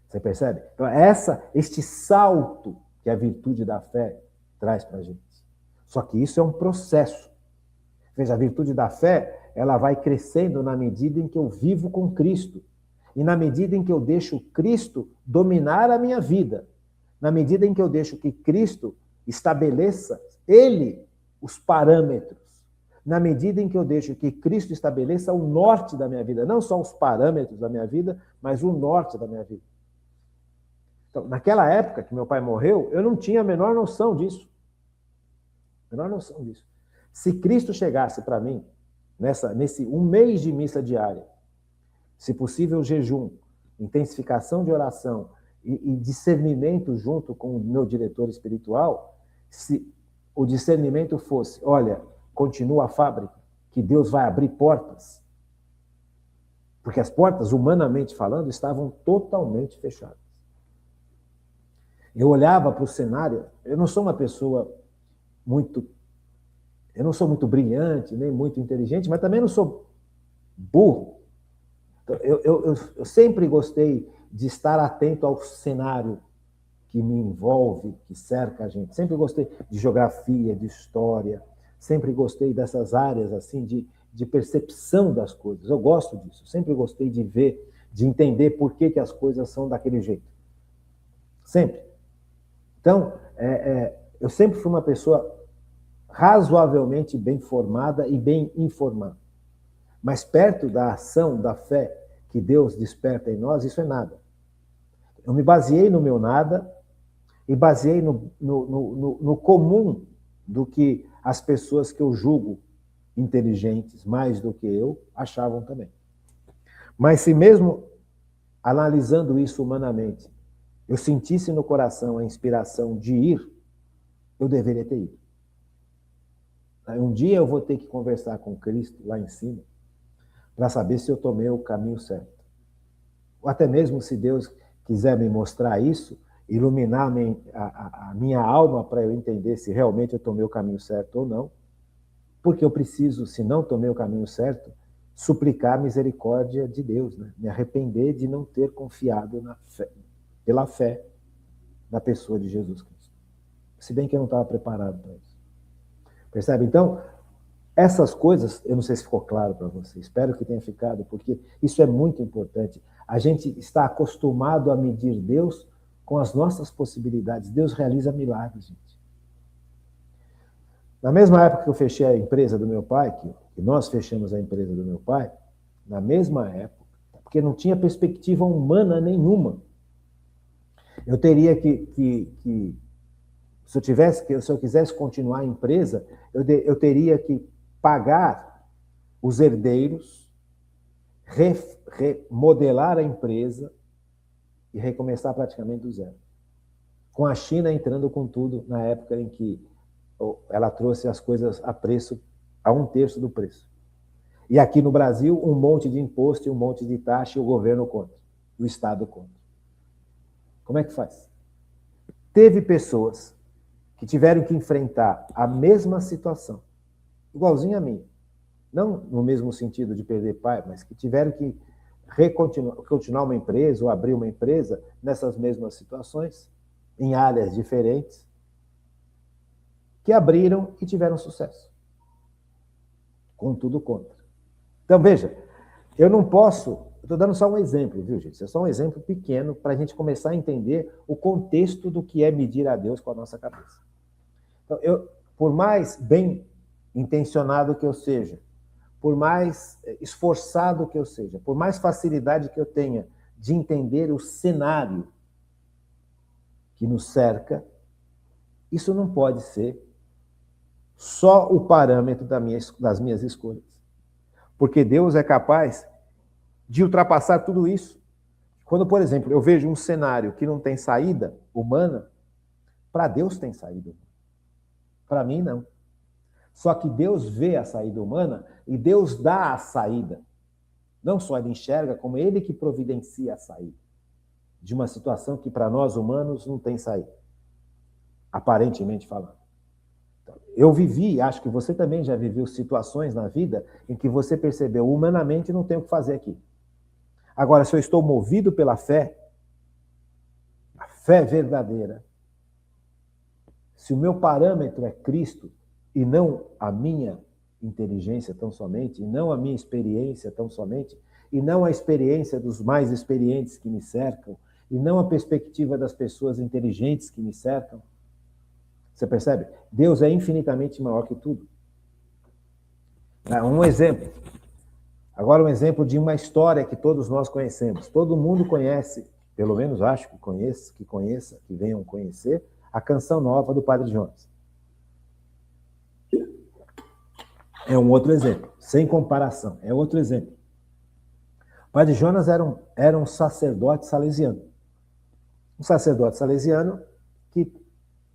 Você percebe? Então, este salto que a virtude da fé traz para a gente. Só que isso é um processo. Veja, a virtude da fé, ela vai crescendo na medida em que eu vivo com Cristo. E na medida em que eu deixo Cristo dominar a minha vida. Na medida em que eu deixo que Cristo estabeleça, Ele, os parâmetros. Na medida em que eu deixo que Cristo estabeleça o norte da minha vida. Não só os parâmetros da minha vida, mas o norte da minha vida. Então, naquela época que meu pai morreu, eu não tinha a menor noção disso. Menor noção disso. Se Cristo chegasse para mim, nesse um mês de missa diária, se possível jejum, intensificação de oração e discernimento junto com o meu diretor espiritual, se o discernimento fosse, olha, continua a fábrica, que Deus vai abrir portas, porque as portas, humanamente falando, estavam totalmente fechadas. Eu olhava para o cenário, eu não sou uma pessoa eu não sou muito brilhante, nem muito inteligente, mas também não sou burro. Então, eu sempre gostei de estar atento ao cenário que me envolve, que cerca a gente. Sempre gostei de geografia, de história, sempre gostei dessas áreas assim de percepção das coisas. Eu gosto disso, sempre gostei de ver, de entender por que as coisas são daquele jeito. Sempre. Então, eu sempre fui uma pessoa razoavelmente bem formada e bem informada. Mas perto da ação, da fé que Deus desperta em nós, isso é nada. Eu me baseei no meu nada e baseei no comum do que as pessoas que eu julgo inteligentes, mais do que eu, achavam também. Mas se mesmo analisando isso humanamente, eu sentisse no coração a inspiração de ir, eu deveria ter ido. Um dia eu vou ter que conversar com Cristo lá em cima para saber se eu tomei o caminho certo. Ou até mesmo se Deus quiser me mostrar isso, iluminar a minha alma para eu entender se realmente eu tomei o caminho certo ou não, porque eu preciso, se não tomei o caminho certo, suplicar a misericórdia de Deus, né? Me arrepender de não ter confiado pela fé na pessoa de Jesus Cristo. Se bem que eu não estava preparado para isso. Percebe? Então, essas coisas, eu não sei se ficou claro para você, espero que tenha ficado, porque isso é muito importante. A gente está acostumado a medir Deus com as nossas possibilidades. Deus realiza milagres, gente. Na mesma época que eu fechei a empresa do meu pai, que nós fechamos a empresa do meu pai, na mesma época, porque não tinha perspectiva humana nenhuma, eu teria que se eu quisesse continuar a empresa, eu teria que pagar os herdeiros, remodelar a empresa e recomeçar praticamente do zero. Com a China entrando com tudo na época em que ela trouxe as coisas a preço, a 1/3 do preço. E aqui no Brasil, um monte de imposto e um monte de taxa e o governo contra, o Estado contra. Como é que faz? Teve pessoas que tiveram que enfrentar a mesma situação, igualzinha a mim. Não no mesmo sentido de perder pai, mas que tiveram que continuar uma empresa ou abrir uma empresa nessas mesmas situações, em áreas diferentes, que abriram e tiveram sucesso. Com tudo contra. Então, veja, eu não posso... Estou dando só um exemplo, viu, gente? Isso é só um exemplo pequeno para a gente começar a entender o contexto do que é medir a Deus com a nossa cabeça. Então, por mais bem intencionado que eu seja, por mais esforçado que eu seja, por mais facilidade que eu tenha de entender o cenário que nos cerca, isso não pode ser só o parâmetro das minhas escolhas. Porque Deus é capaz de ultrapassar tudo isso. Quando, por exemplo, eu vejo um cenário que não tem saída humana, para Deus tem saída. Para mim, não. Só que Deus vê a saída humana e Deus dá a saída. Não só ele enxerga, como ele que providencia a saída de uma situação que para nós humanos não tem saída, aparentemente falando. Então, eu vivi, acho que você também já viveu situações na vida em que você percebeu, humanamente não tem o que fazer aqui. Agora, se eu estou movido pela fé, a fé verdadeira, se o meu parâmetro é Cristo e não a minha inteligência tão somente, e não a minha experiência tão somente, e não a experiência dos mais experientes que me cercam, e não a perspectiva das pessoas inteligentes que me cercam. Você percebe? Deus é infinitamente maior que tudo. Um exemplo. Agora um exemplo de uma história que todos nós conhecemos. Todo mundo conhece, pelo menos acho que conheça, que venham conhecer, a canção nova do Padre Jonas. É um outro exemplo, sem comparação, é outro exemplo. O Padre Jonas era um sacerdote salesiano. Um sacerdote salesiano que,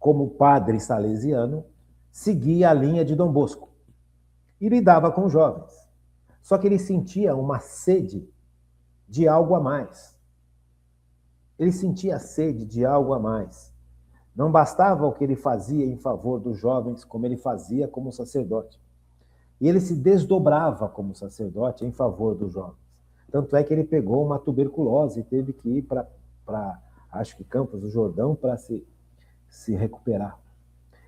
como padre salesiano, seguia a linha de Dom Bosco e lidava com jovens. Só que ele sentia uma sede de algo a mais. Ele sentia a sede de algo a mais. Não bastava o que ele fazia em favor dos jovens, como ele fazia como sacerdote. E ele se desdobrava como sacerdote em favor dos jovens. Tanto é que ele pegou uma tuberculose e teve que ir para acho que Campos do Jordão, para se recuperar.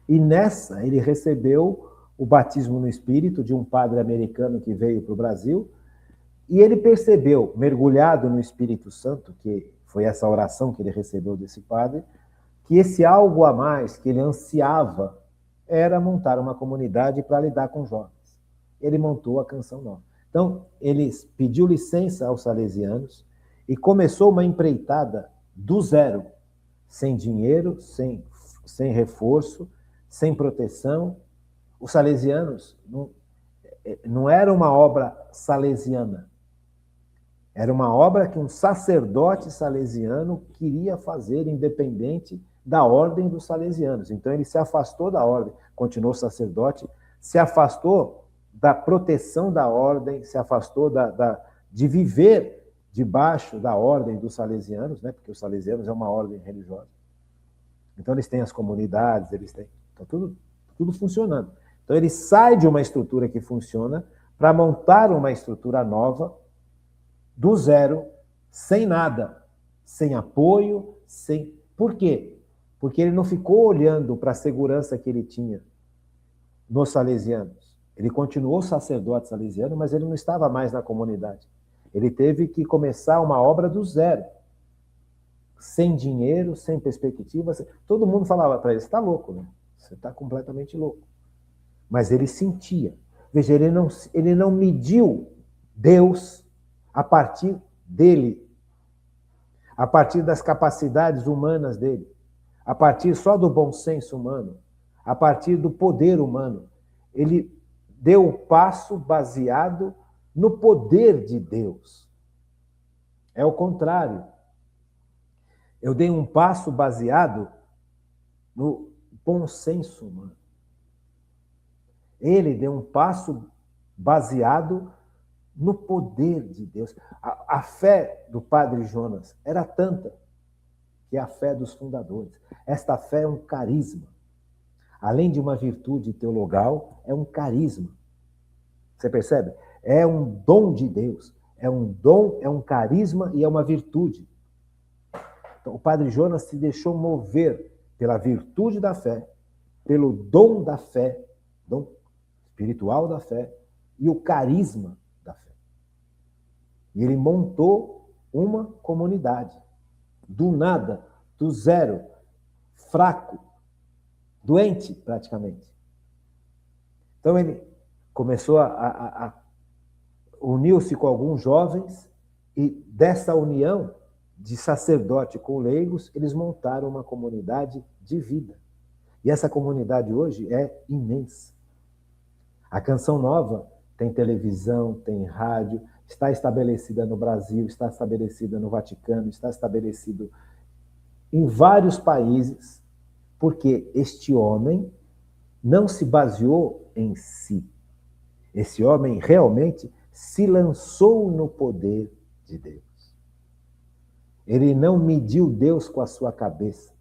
E nessa, ele recebeu o batismo no Espírito de um padre americano que veio para o Brasil, e ele percebeu, mergulhado no Espírito Santo, que foi essa oração que ele recebeu desse padre, que esse algo a mais que ele ansiava era montar uma comunidade para lidar com jovens. Ele montou a Canção Nova. Então, ele pediu licença aos salesianos e começou uma empreitada do zero, sem dinheiro, sem reforço, sem proteção. Os salesianos não era uma obra salesiana, era uma obra que um sacerdote salesiano queria fazer, independente da ordem dos salesianos. Então ele se afastou da ordem, continuou sacerdote, se afastou da proteção da ordem, se afastou de viver debaixo da ordem dos salesianos, né? Porque os salesianos é uma ordem religiosa. Então eles têm as comunidades, eles têm então, tudo funcionando. Então ele sai de uma estrutura que funciona para montar uma estrutura nova, do zero, sem nada, sem apoio, sem... Por quê? Porque ele não ficou olhando para a segurança que ele tinha nos salesianos. Ele continuou sacerdote salesiano, mas ele não estava mais na comunidade. Ele teve que começar uma obra do zero. Sem dinheiro, sem perspectiva. Todo mundo falava para ele, você está louco, né? Você está completamente louco. Mas ele sentia. Veja, ele não mediu Deus a partir dele, a partir das capacidades humanas dele, a partir só do bom senso humano, a partir do poder humano. Ele deu o passo baseado no poder de Deus. É o contrário. Eu dei um passo baseado no bom senso humano. Ele deu um passo baseado no poder de Deus. A fé do Padre Jonas era tanta que é a fé dos fundadores. Esta fé é um carisma. Além de uma virtude teologal, é um carisma. Você percebe? É um dom de Deus. É um dom, é um carisma e é uma virtude. Então, o Padre Jonas se deixou mover pela virtude da fé, pelo dom da fé, dom espiritual da fé e o carisma da fé. E ele montou uma comunidade. Do nada, do zero, fraco, doente praticamente. Então ele começou a uniu-se com alguns jovens e dessa união de sacerdote com leigos, eles montaram uma comunidade de vida. E essa comunidade hoje é imensa. A Canção Nova tem televisão, tem rádio, está estabelecida no Brasil, está estabelecida no Vaticano, está estabelecido em vários países, porque este homem não se baseou em si. Esse homem realmente se lançou no poder de Deus. Ele não mediu Deus com a sua cabeça.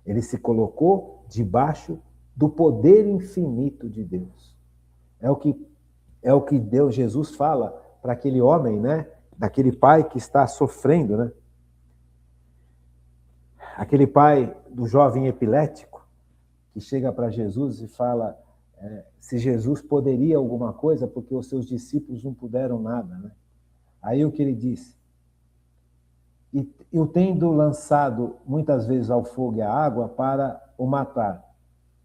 Ele se colocou debaixo do poder infinito de Deus. É o que Deus, Jesus fala para aquele homem, né? Daquele pai que está sofrendo, né? Aquele pai do jovem epilético que chega para Jesus e fala se Jesus poderia alguma coisa porque os seus discípulos não puderam nada, né? Aí o que ele disse? E eu tendo lançado muitas vezes ao fogo e à água para o matar.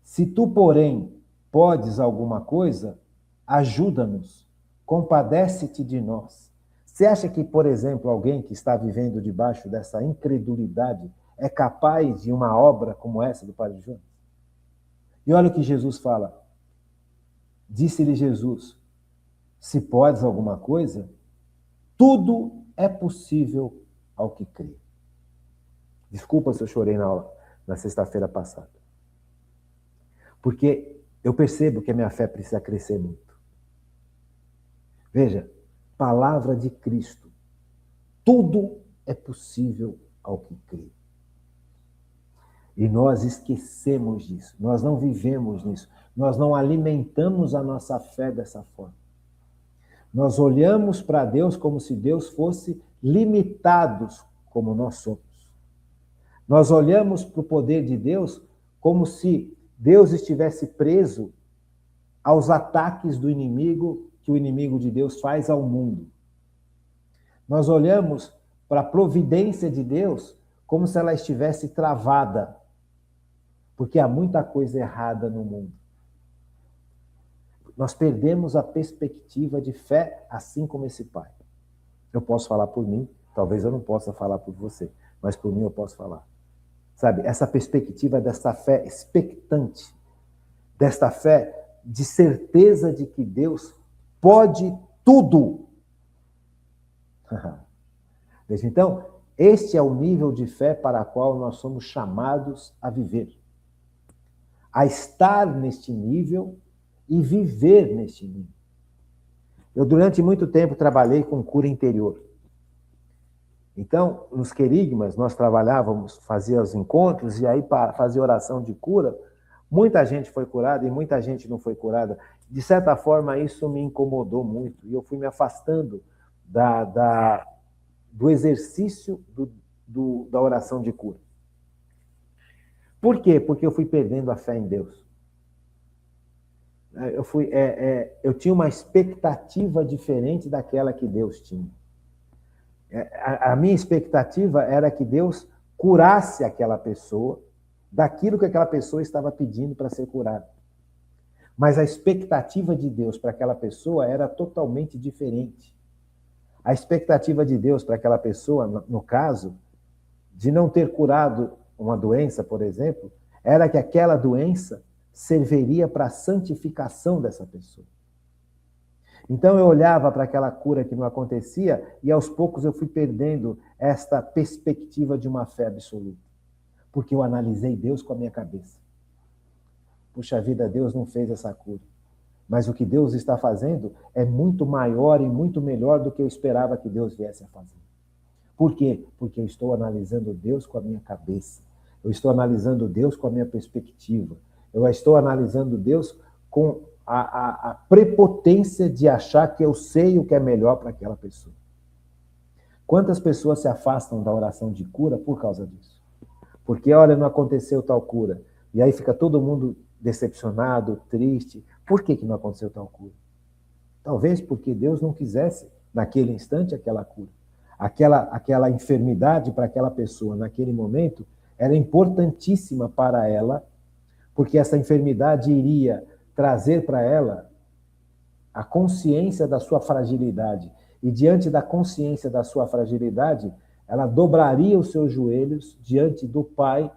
Se tu, porém, podes alguma coisa, ajuda-nos, compadece-te de nós. Você acha que, por exemplo, alguém que está vivendo debaixo dessa incredulidade é capaz de uma obra como essa do Padre Jonas? E olha o que Jesus fala. Disse-lhe Jesus, se podes alguma coisa, tudo é possível ao que crê. Desculpa se eu chorei na sexta-feira passada. Porque eu percebo que a minha fé precisa crescer muito. Veja, palavra de Cristo. Tudo é possível ao que crê. E nós esquecemos disso. Nós não vivemos nisso. Nós não alimentamos a nossa fé dessa forma. Nós olhamos para Deus como se Deus fosse limitados como nós somos. Nós olhamos para o poder de Deus como se Deus estivesse preso aos ataques do inimigo que o inimigo de Deus faz ao mundo. Nós olhamos para a providência de Deus como se ela estivesse travada, porque há muita coisa errada no mundo. Nós perdemos a perspectiva de fé, assim como esse pai. Eu posso falar por mim, talvez eu não possa falar por você, mas por mim eu posso falar. Sabe, essa perspectiva dessa fé expectante, desta fé de certeza de que Deus pode tudo. Veja, então, este é o nível de fé para o qual nós somos chamados a viver. A estar neste nível e viver neste nível. Eu, durante muito tempo, trabalhei com cura interior. Então, nos querigmas, nós trabalhávamos, fazíamos encontros, e aí para fazer oração de cura, muita gente foi curada e muita gente não foi curada. De certa forma, isso me incomodou muito, e eu fui me afastando do exercício da oração de cura. Por quê? Porque eu fui perdendo a fé em Deus. Eu tinha uma expectativa diferente daquela que Deus tinha. A minha expectativa era que Deus curasse aquela pessoa daquilo que aquela pessoa estava pedindo para ser curada. Mas a expectativa de Deus para aquela pessoa era totalmente diferente. A expectativa de Deus para aquela pessoa, no caso, de não ter curado uma doença, por exemplo, era que aquela doença serviria para a santificação dessa pessoa. Então eu olhava para aquela cura que não acontecia e aos poucos eu fui perdendo esta perspectiva de uma fé absoluta. Porque eu analisei Deus com a minha cabeça. Puxa vida, Deus não fez essa cura. Mas o que Deus está fazendo é muito maior e muito melhor do que eu esperava que Deus viesse a fazer. Por quê? Porque eu estou analisando Deus com a minha cabeça. Eu estou analisando Deus com a minha perspectiva. Eu estou analisando Deus com a prepotência de achar que eu sei o que é melhor para aquela pessoa. Quantas pessoas se afastam da oração de cura por causa disso? Porque, olha, não aconteceu tal cura. E aí fica todo mundo decepcionado, triste. Por que não aconteceu tal cura? Talvez porque Deus não quisesse, naquele instante, aquela cura. Aquela enfermidade para aquela pessoa, naquele momento, era importantíssima para ela, porque essa enfermidade iria trazer para ela a consciência da sua fragilidade. E diante da consciência da sua fragilidade, ela dobraria os seus joelhos diante do Pai,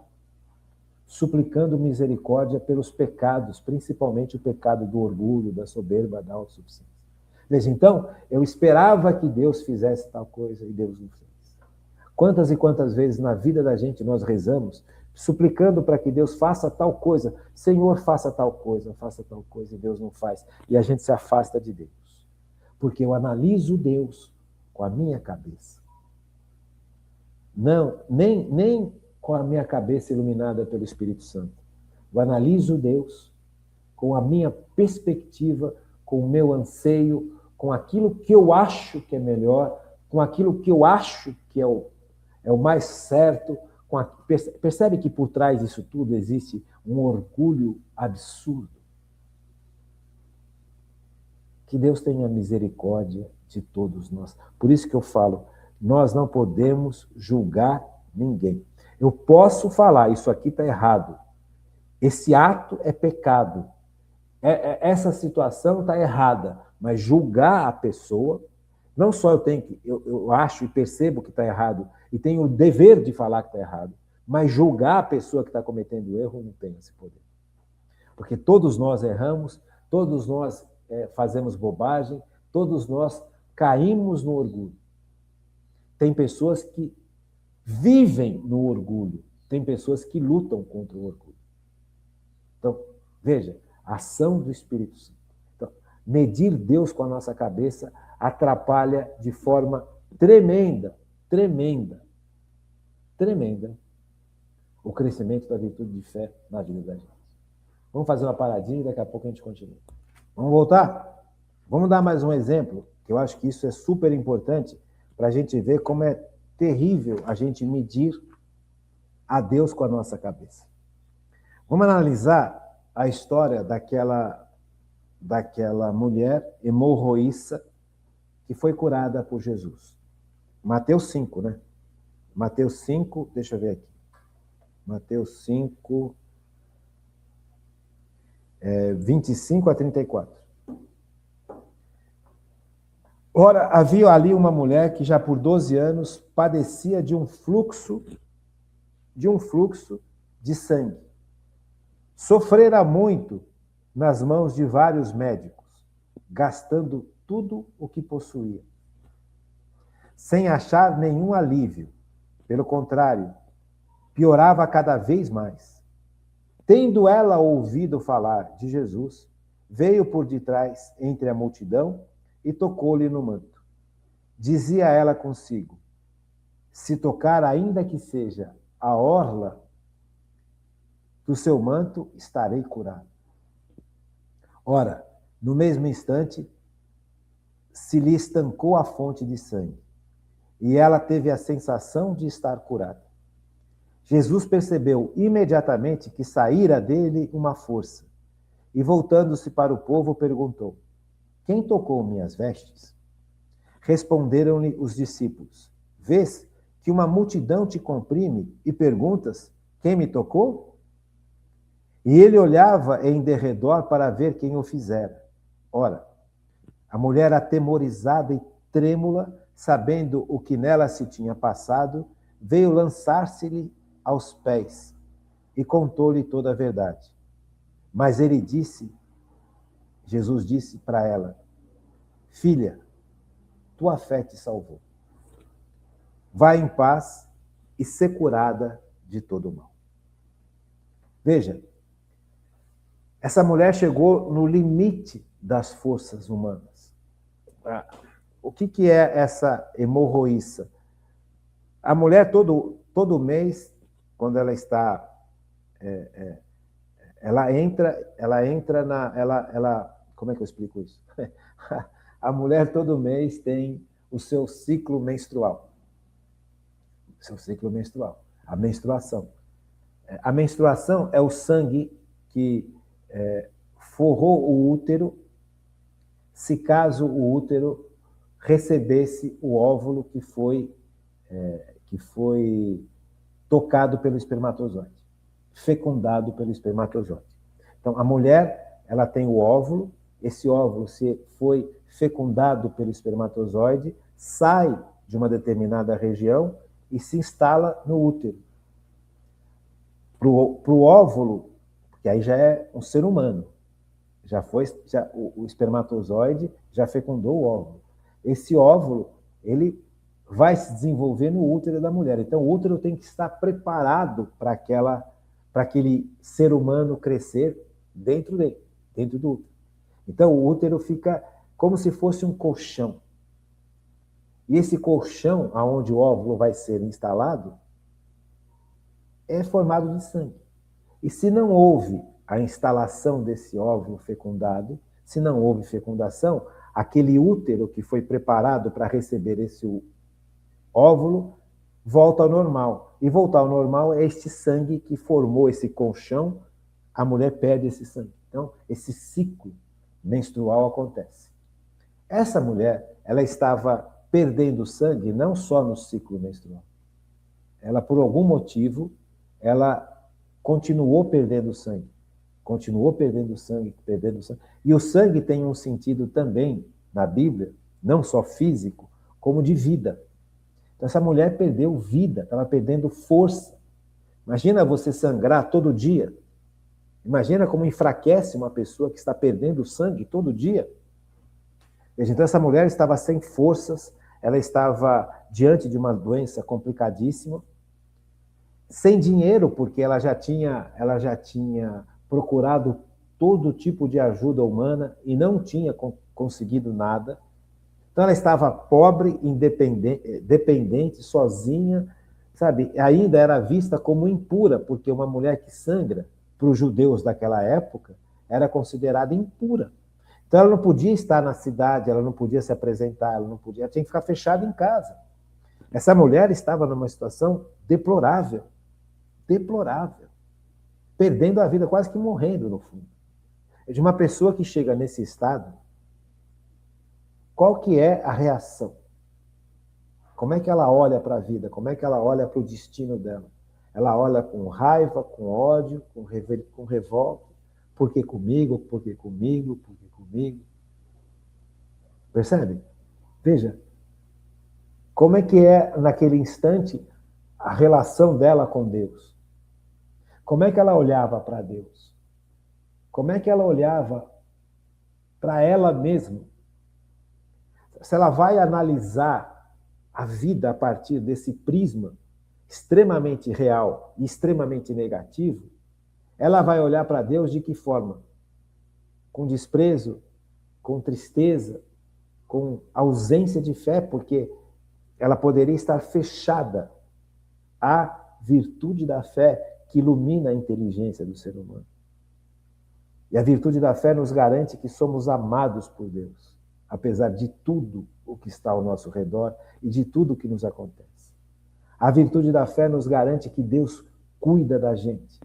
suplicando misericórdia pelos pecados, principalmente o pecado do orgulho, da soberba, da autossuficiência. Veja, então, eu esperava que Deus fizesse tal coisa e Deus não fez. Quantas e quantas vezes na vida da gente nós rezamos, suplicando para que Deus faça tal coisa, Senhor, faça tal coisa, e Deus não faz. E a gente se afasta de Deus. Porque eu analiso Deus com a minha cabeça. Não, nem com a minha cabeça iluminada pelo Espírito Santo. Eu analiso Deus com a minha perspectiva, com o meu anseio, com aquilo que eu acho que é melhor, com aquilo que eu acho que é o mais certo. Percebe que por trás disso tudo existe um orgulho absurdo. Que Deus tenha misericórdia de todos nós. Por isso que eu falo, nós não podemos julgar ninguém. Eu posso falar, isso aqui está errado. Esse ato é pecado. Essa situação está errada. Mas julgar a pessoa, não só eu acho e percebo que está errado, e tenho o dever de falar que está errado, mas julgar a pessoa que está cometendo o erro não tem esse poder. Porque todos nós erramos, todos nós fazemos bobagem, todos nós caímos no orgulho. Tem pessoas que vivem no orgulho, tem pessoas que lutam contra o orgulho. Então, veja, a ação do Espírito Santo. Então, medir Deus com a nossa cabeça atrapalha de forma tremenda o crescimento da virtude de fé na vida da gente. Vamos fazer uma paradinha e daqui a pouco a gente continua. Vamos voltar? Vamos dar mais um exemplo, que eu acho que isso é super importante para a gente ver como é terrível a gente medir a Deus com a nossa cabeça. Vamos analisar a história daquela mulher hemorroíça que foi curada por Jesus. Mateus 5, né? Mateus 5, deixa eu ver aqui. Mateus 5, 25 a 34. Ora, havia ali uma mulher que já por 12 anos padecia de um fluxo de sangue. Sofrera muito nas mãos de vários médicos, gastando tudo o que possuía, sem achar nenhum alívio. Pelo contrário, piorava cada vez mais. Tendo ela ouvido falar de Jesus, veio por detrás entre a multidão e tocou-lhe no manto. Dizia ela consigo: se tocar ainda que seja a orla do seu manto, estarei curado. Ora, no mesmo instante, se lhe estancou a fonte de sangue, e ela teve a sensação de estar curada. Jesus percebeu imediatamente que saíra dele uma força, e voltando-se para o povo, perguntou: quem tocou minhas vestes? Responderam-lhe os discípulos: vês que uma multidão te comprime e perguntas: quem me tocou? E ele olhava em derredor para ver quem o fizera. Ora, a mulher, atemorizada e trêmula, sabendo o que nela se tinha passado, veio lançar-se-lhe aos pés e contou-lhe toda a verdade. Mas Jesus disse para ela: filha, tua fé te salvou. Vai em paz e ser curada de todo o mal. Veja, essa mulher chegou no limite das forças humanas. O que é essa hemorroíça? A mulher todo mês, quando ela está, ela entra como é que eu explico isso? A mulher todo mês tem o seu ciclo menstrual. A menstruação. A menstruação é o sangue que forrou o útero, se caso o útero recebesse o óvulo que foi tocado pelo espermatozoide, fecundado pelo espermatozoide. Então, a mulher, ela tem o óvulo, esse óvulo foi fecundado pelo espermatozoide, sai de uma determinada região e se instala no útero. Para o óvulo, que aí já é um ser humano, o espermatozoide já fecundou o óvulo. Esse óvulo, ele vai se desenvolver no útero da mulher. Então, o útero tem que estar preparado para aquele ser humano crescer dentro dele, dentro do útero. Então, o útero fica como se fosse um colchão. E esse colchão, aonde o óvulo vai ser instalado, é formado de sangue. E se não houve a instalação desse óvulo fecundado, se não houve fecundação, aquele útero que foi preparado para receber esse óvulo volta ao normal. E voltar ao normal é este sangue que formou esse colchão, a mulher perde esse sangue. Então, esse ciclo menstrual acontece. Essa mulher, ela estava perdendo sangue não só no ciclo menstrual. Ela, por algum motivo, ela continuou perdendo sangue. Continuou perdendo sangue, perdendo sangue. E o sangue tem um sentido também, na Bíblia, não só físico, como de vida. Então, essa mulher perdeu vida, estava perdendo força. Imagina você sangrar todo dia. Imagina como enfraquece uma pessoa que está perdendo sangue todo dia. Então, essa mulher estava sem forças, ela estava diante de uma doença complicadíssima, sem dinheiro, porque ela já tinha procurado todo tipo de ajuda humana e não tinha conseguido nada. Então, ela estava pobre, independente, dependente, sozinha, sabe? Ainda era vista como impura, porque uma mulher que sangra, para os judeus daquela época, era considerada impura. Então, ela não podia estar na cidade, ela não podia se apresentar, ela tinha que ficar fechada em casa. Essa mulher estava numa situação deplorável, perdendo a vida, quase que morrendo, no fundo. É de uma pessoa que chega nesse estado, qual que é a reação? Como é que ela olha para a vida? Como é que ela olha para o destino dela? Ela olha com raiva, com ódio, com revolta. Por que comigo? Por que comigo? Por que comigo? Percebe? Veja, como é que é, naquele instante, a relação dela com Deus? Como é que ela olhava para Deus? Como é que ela olhava para ela mesma? Se ela vai analisar a vida a partir desse prisma extremamente real e extremamente negativo, ela vai olhar para Deus de que forma? Com desprezo, com tristeza, com ausência de fé, porque ela poderia estar fechada à virtude da fé que ilumina a inteligência do ser humano. E a virtude da fé nos garante que somos amados por Deus, apesar de tudo o que está ao nosso redor e de tudo o que nos acontece. A virtude da fé nos garante que Deus cuida da gente.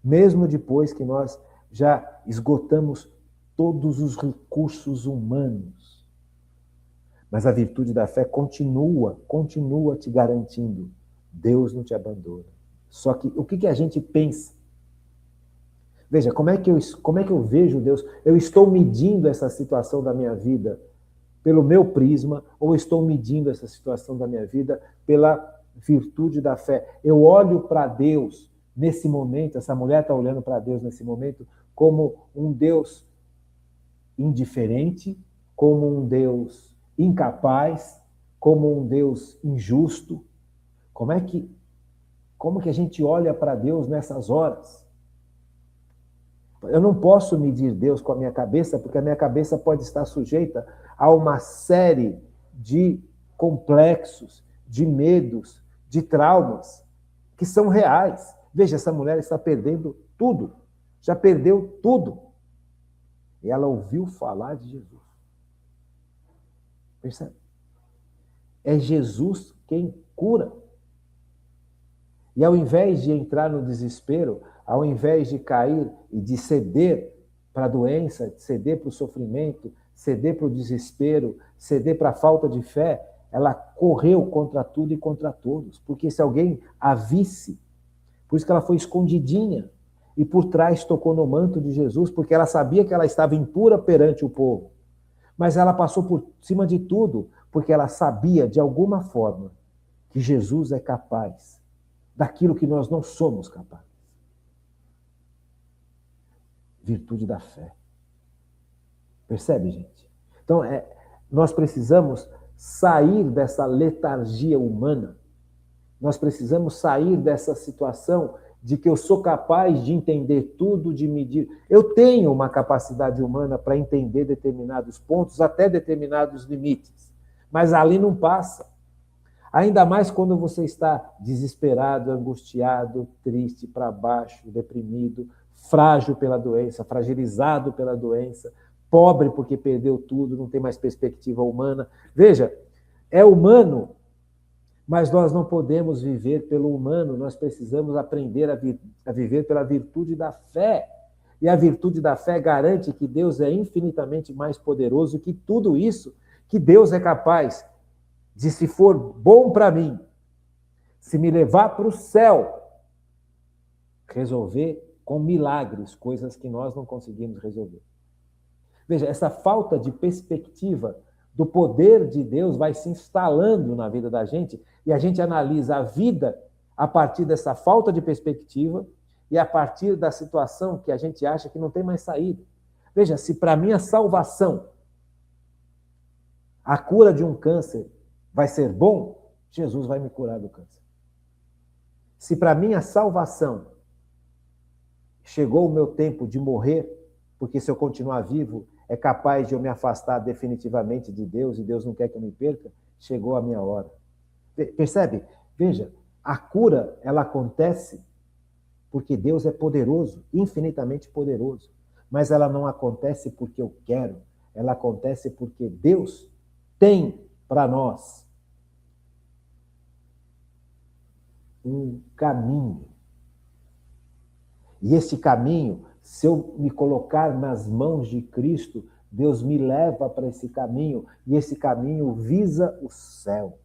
Mesmo depois que nós já esgotamos todos os recursos humanos. Mas a virtude da fé continua te garantindo. Deus não te abandona. Só que o que a gente pensa? Veja, como é que eu vejo Deus? Eu estou medindo essa situação da minha vida pelo meu prisma, ou estou medindo essa situação da minha vida pela virtude da fé? Eu olho para Deus nesse momento, essa mulher está olhando para Deus nesse momento como um Deus indiferente, como um Deus incapaz, como um Deus injusto. Como que a gente olha para Deus nessas horas? Eu não posso medir Deus com a minha cabeça, porque a minha cabeça pode estar sujeita a uma série de complexos, de medos, de traumas, que são reais. Veja, essa mulher está perdendo tudo. Já perdeu tudo. E ela ouviu falar de Jesus. Percebe? É Jesus quem cura. E ao invés de entrar no desespero, ao invés de cair e de ceder para a doença, ceder para o sofrimento, ceder para o desespero, ceder para a falta de fé, ela correu contra tudo e contra todos. Porque se alguém a visse, por isso que ela foi escondidinha, e por trás tocou no manto de Jesus, porque ela sabia que ela estava impura perante o povo. Mas ela passou por cima de tudo, porque ela sabia, de alguma forma, que Jesus é capaz daquilo que nós não somos capazes. Virtude da fé. Percebe, gente? Então, nós precisamos sair dessa letargia humana. Nós precisamos sair dessa situação de que eu sou capaz de entender tudo, de medir. Eu tenho uma capacidade humana para entender determinados pontos, até determinados limites. Mas ali não passa. Ainda mais quando você está desesperado, angustiado, triste, para baixo, deprimido, frágil pela doença, fragilizado pela doença, pobre porque perdeu tudo, não tem mais perspectiva humana. Veja, é humano, mas nós não podemos viver pelo humano, nós precisamos aprender a viver pela virtude da fé. E a virtude da fé garante que Deus é infinitamente mais poderoso que tudo isso, que Deus é capaz de, se for bom para mim, se me levar para o céu, resolver com milagres coisas que nós não conseguimos resolver. Veja, essa falta de perspectiva do poder de Deus vai se instalando na vida da gente e a gente analisa a vida a partir dessa falta de perspectiva e a partir da situação que a gente acha que não tem mais saída. Veja, se para mim a salvação, a cura de um câncer vai ser bom, Jesus vai me curar do câncer. Se para mim a salvação chegou o meu tempo de morrer, porque se eu continuar vivo, é capaz de eu me afastar definitivamente de Deus e Deus não quer que eu me perca, chegou a minha hora. Percebe? Veja, a cura, ela acontece porque Deus é poderoso, infinitamente poderoso. Mas ela não acontece porque eu quero, ela acontece porque Deus tem para nós um caminho. E esse caminho, se eu me colocar nas mãos de Cristo, Deus me leva para esse caminho, e esse caminho visa o céu,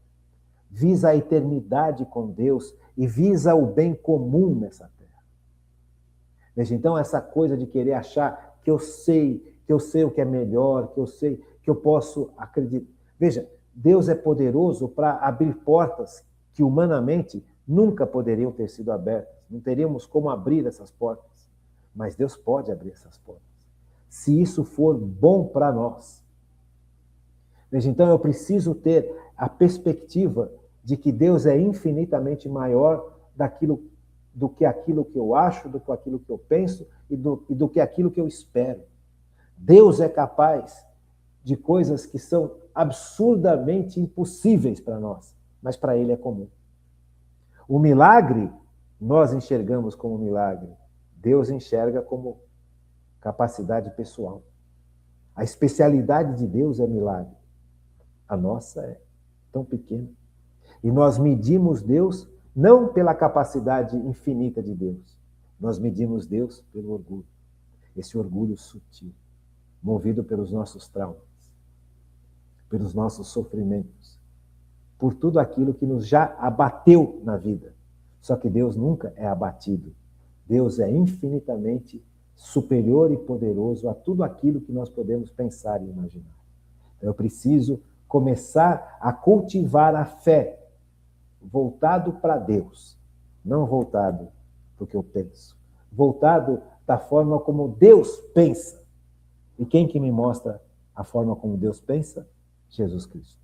visa a eternidade com Deus e visa o bem comum nessa terra. Veja, então, essa coisa de querer achar que eu sei o que é melhor, que eu sei, que eu posso acreditar. Veja, Deus é poderoso para abrir portas que humanamente nunca poderiam ter sido abertas. Não teríamos como abrir essas portas. Mas Deus pode abrir essas portas. Se isso for bom para nós. Veja, então eu preciso ter a perspectiva de que Deus é infinitamente maior do que aquilo que eu acho, do que aquilo que eu penso e do que aquilo que eu espero. Deus é capaz de coisas que são absurdamente impossíveis para nós, mas para Ele é comum. O milagre, nós enxergamos como milagre. Deus enxerga como capacidade pessoal. A especialidade de Deus é milagre. A nossa é tão pequena. E nós medimos Deus não pela capacidade infinita de Deus. Nós medimos Deus pelo orgulho. Esse orgulho sutil, movido pelos nossos traumas, pelos nossos sofrimentos, por tudo aquilo que nos já abateu na vida. Só que Deus nunca é abatido. Deus é infinitamente superior e poderoso a tudo aquilo que nós podemos pensar e imaginar. Então, eu preciso começar a cultivar a fé voltado para Deus, não voltado para o que eu penso, voltado da forma como Deus pensa. E quem que me mostra a forma como Deus pensa? Jesus Cristo.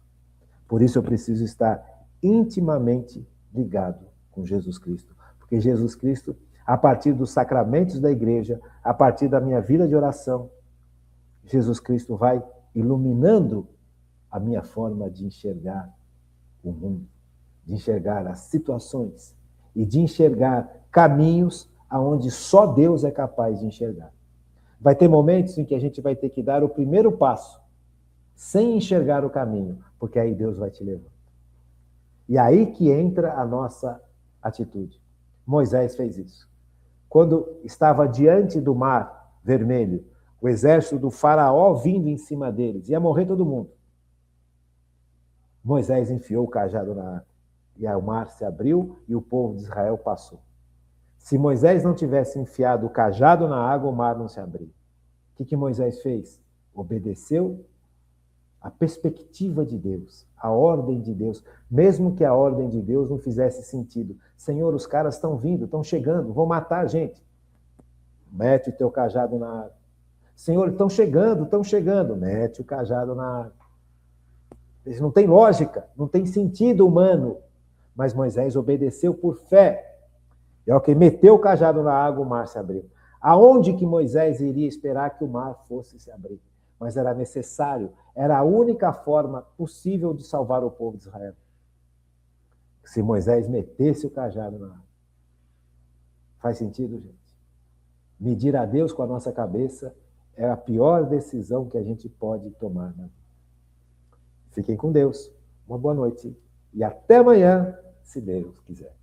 Por isso eu preciso estar intimamente ligado com Jesus Cristo, porque Jesus Cristo, a partir dos sacramentos da igreja, a partir da minha vida de oração, Jesus Cristo vai iluminando a minha forma de enxergar o mundo, de enxergar as situações e de enxergar caminhos aonde só Deus é capaz de enxergar. Vai ter momentos em que a gente vai ter que dar o primeiro passo, sem enxergar o caminho, porque aí Deus vai te levando. E aí que entra a nossa atitude. Moisés fez isso. Quando estava diante do mar vermelho, o exército do faraó vindo em cima deles, ia morrer todo mundo. Moisés enfiou o cajado na água, e aí o mar se abriu e o povo de Israel passou. Se Moisés não tivesse enfiado o cajado na água, o mar não se abria. O que Moisés fez? Obedeceu a perspectiva de Deus, a ordem de Deus, mesmo que a ordem de Deus não fizesse sentido. Senhor, os caras estão vindo, estão chegando, vão matar a gente. Mete o teu cajado na água. Senhor, estão chegando. Mete o cajado na água. Isso não tem lógica, não tem sentido humano. Mas Moisés obedeceu por fé. E ao que meteu o cajado na água, o mar se abriu. Aonde que Moisés iria esperar que o mar fosse se abrir? Mas era necessário, era a única forma possível de salvar o povo de Israel. Se Moisés metesse o cajado na água. Faz sentido, gente? Medir a Deus com a nossa cabeça é a pior decisão que a gente pode tomar, né? Fiquem com Deus. Uma boa noite. E até amanhã, se Deus quiser.